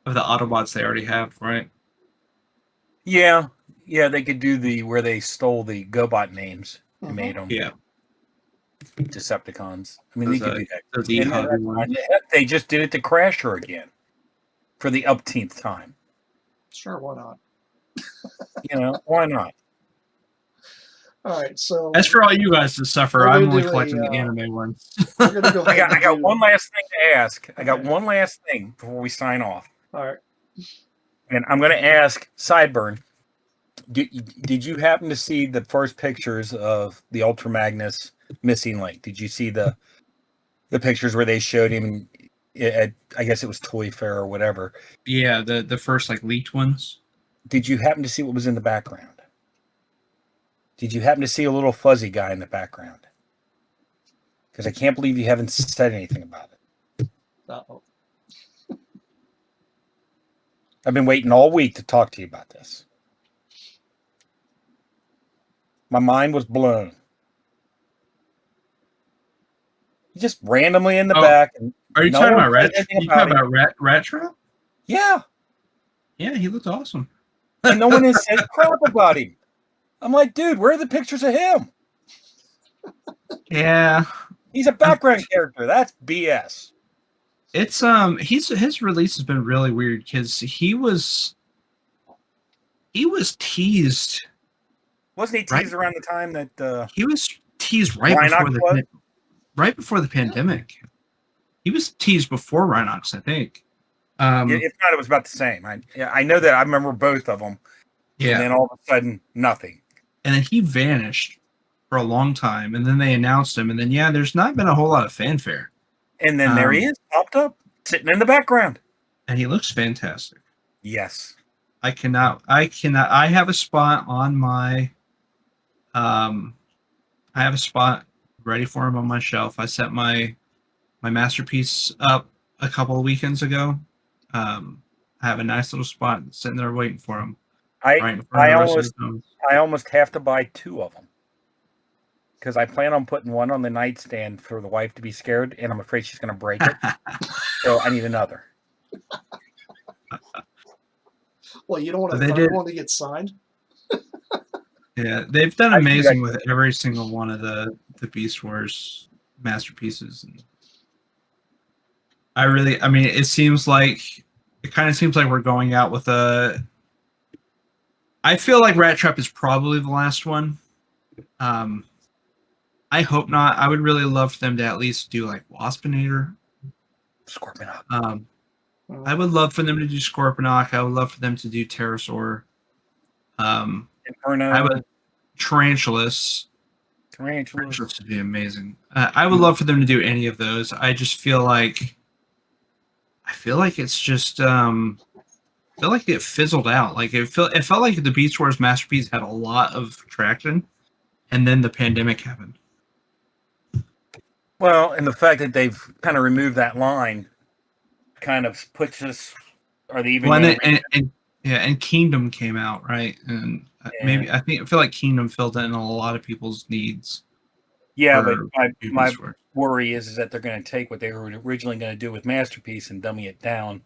Autobots they already have, right? Yeah, they could do where they stole the GoBot names and made them Yeah, Decepticons. I mean, they could do that. those And E-Hub ones. they just did it to Crasher again for the upteenth time. Sure, why not? Why not? All right, so As for all you guys to suffer, We're I'm gonna only do collecting a, the anime ones. we're gonna go I ahead. got one last thing to ask. I got one last thing before we sign off. All right. And I'm going to ask Sideburn, did you happen to see the first pictures of the Ultra Magnus missing link? Did you see the pictures where they showed him at, I guess it was Toy Fair or whatever? Yeah, the first leaked ones. Did you happen to see what was in the background? Did you happen to see a little fuzzy guy in the background? Because I can't believe you haven't said anything about it. Uh-oh. I've been waiting all week to talk to you about this. My mind was blown. Just randomly in the back. And are you talking about Rat? You talking about Rat Trap? Yeah. Yeah, he looked awesome. And no one has said crap about him. I'm like, dude, where are the pictures of him? Yeah. He's a background character. That's BS. It's his release has been really weird because he was teased. Wasn't he teased around the time that he was teased right before the pandemic? He was teased before Rhinox, I think. If not, it was about the same. I know that. I remember both of them. Yeah. And then all of a sudden, nothing. And then he vanished for a long time, and then they announced him, and then there's not been a whole lot of fanfare. And then there he is, popped up, sitting in the background. And he looks fantastic. Yes. I have a spot on my I have a spot ready for him on my shelf. I set my masterpiece up a couple of weekends ago. I have a nice little spot sitting there waiting for him. I almost have to buy two of them because I plan on putting one on the nightstand for the wife to be scared, and I'm afraid she's going to break it. So I need another. Well, you don't want a third one to get signed? Yeah, they've done amazing with every single one of the Beast Wars masterpieces. And it kind of seems like we're going out with a. I feel like Rat Trap is probably the last one. I hope not. I would really love for them to at least do Waspinator. Scorponok. I would love for them to do Scorponok. I would love for them to do Pterosaur. Inferno. I would Tarantulas. Tarantulas would be amazing. I would love for them to do any of those. I just feel like it's just I feel like it fizzled out. It felt like the Beast Wars masterpiece had a lot of traction, and then the pandemic happened. Well, and the fact that they've kind of removed that line kind of puts us. Are they even? Well, and Kingdom came out, right? And maybe I feel like Kingdom filled in a lot of people's needs. Yeah, but my worry is that they're going to take what they were originally going to do with Masterpiece and dummy it down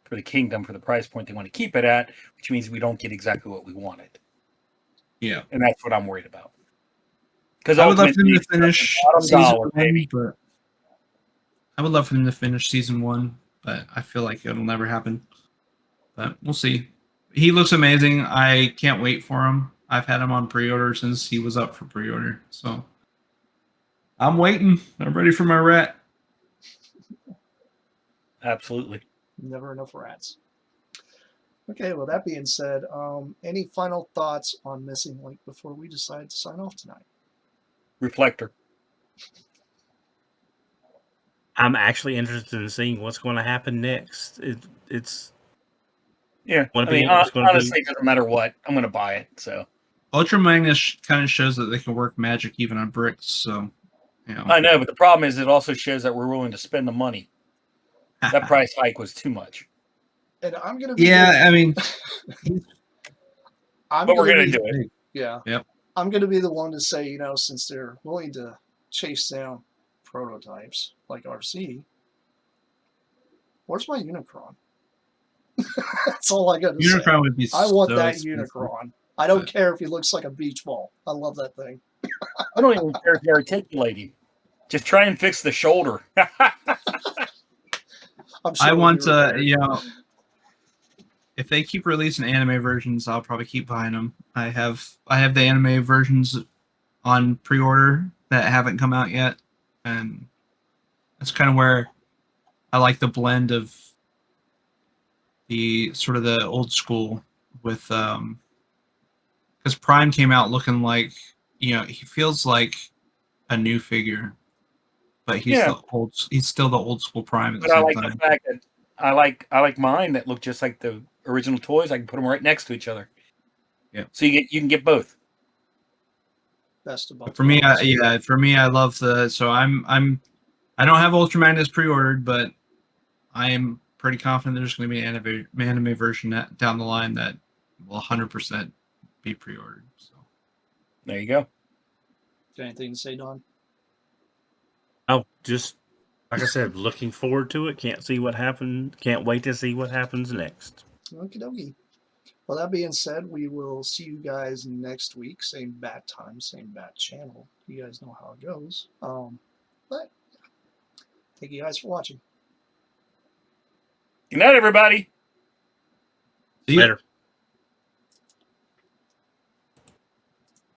for the Kingdom for the price point they want to keep it at, which means we don't get exactly what we wanted. Yeah, and that's what I'm worried about. Because I would love for them to finish season 1, but I would love for them to finish season 1, but I feel like it'll never happen. But we'll see. He looks amazing. I can't wait for him. I've had him on pre-order since he was up for pre-order. So I'm waiting. I'm ready for my rat. Absolutely. Never enough rats. Okay, well, that being said, any final thoughts on Missing Link before we decide to sign off tonight? Reflector. I'm actually interested in seeing what's going to happen next. It's Yeah, Wanna I mean, be- it's gonna be- honestly, it doesn't matter what. I'm going to buy it. So Ultra Magnus kind of shows that they can work magic even on bricks. So, you know, I know, but the problem is it also shows that we're willing to spend the money. That price hike was too much, And I'm gonna be yeah, I mean, I'm but we're gonna going to be, do it. yeah. Yep. I'm gonna be the one to say, since they're willing to chase down prototypes like RC, where's my Unicron? That's all I gotta say. Unicron would be. I want so that expensive. Unicron. I don't but- care if he looks like a beach ball. I love that thing. I don't even care if you're articulating. Just try and fix the shoulder. I'm sure I it'll want be repaired. you know, if they keep releasing anime versions, I'll probably keep buying them. I have the anime versions on pre-order that haven't come out yet, and that's kind of where I like the blend of the sort of the old school with because Prime came out looking like, he feels like a new figure, but he's Yeah. he's still the old school Prime at the But I same like time. the fact that I like mine that look just like the original toys. I can put them right next to each other. Yeah. So you can get both. Best of both For me, worlds. I love the. So I don't have Ultra Magnus pre-ordered, but I am pretty confident there's going to be an anime version down the line that will 100% be pre-ordered. So There you go. Got anything to say, Don? Oh, just like I said, looking forward to it. Can't wait to see what happens next. Okie dokie. Well, that being said, we will see you guys next week. Same bat time, same bat channel. You guys know how it goes. But thank you guys for watching. Good night, everybody. see ya. Later.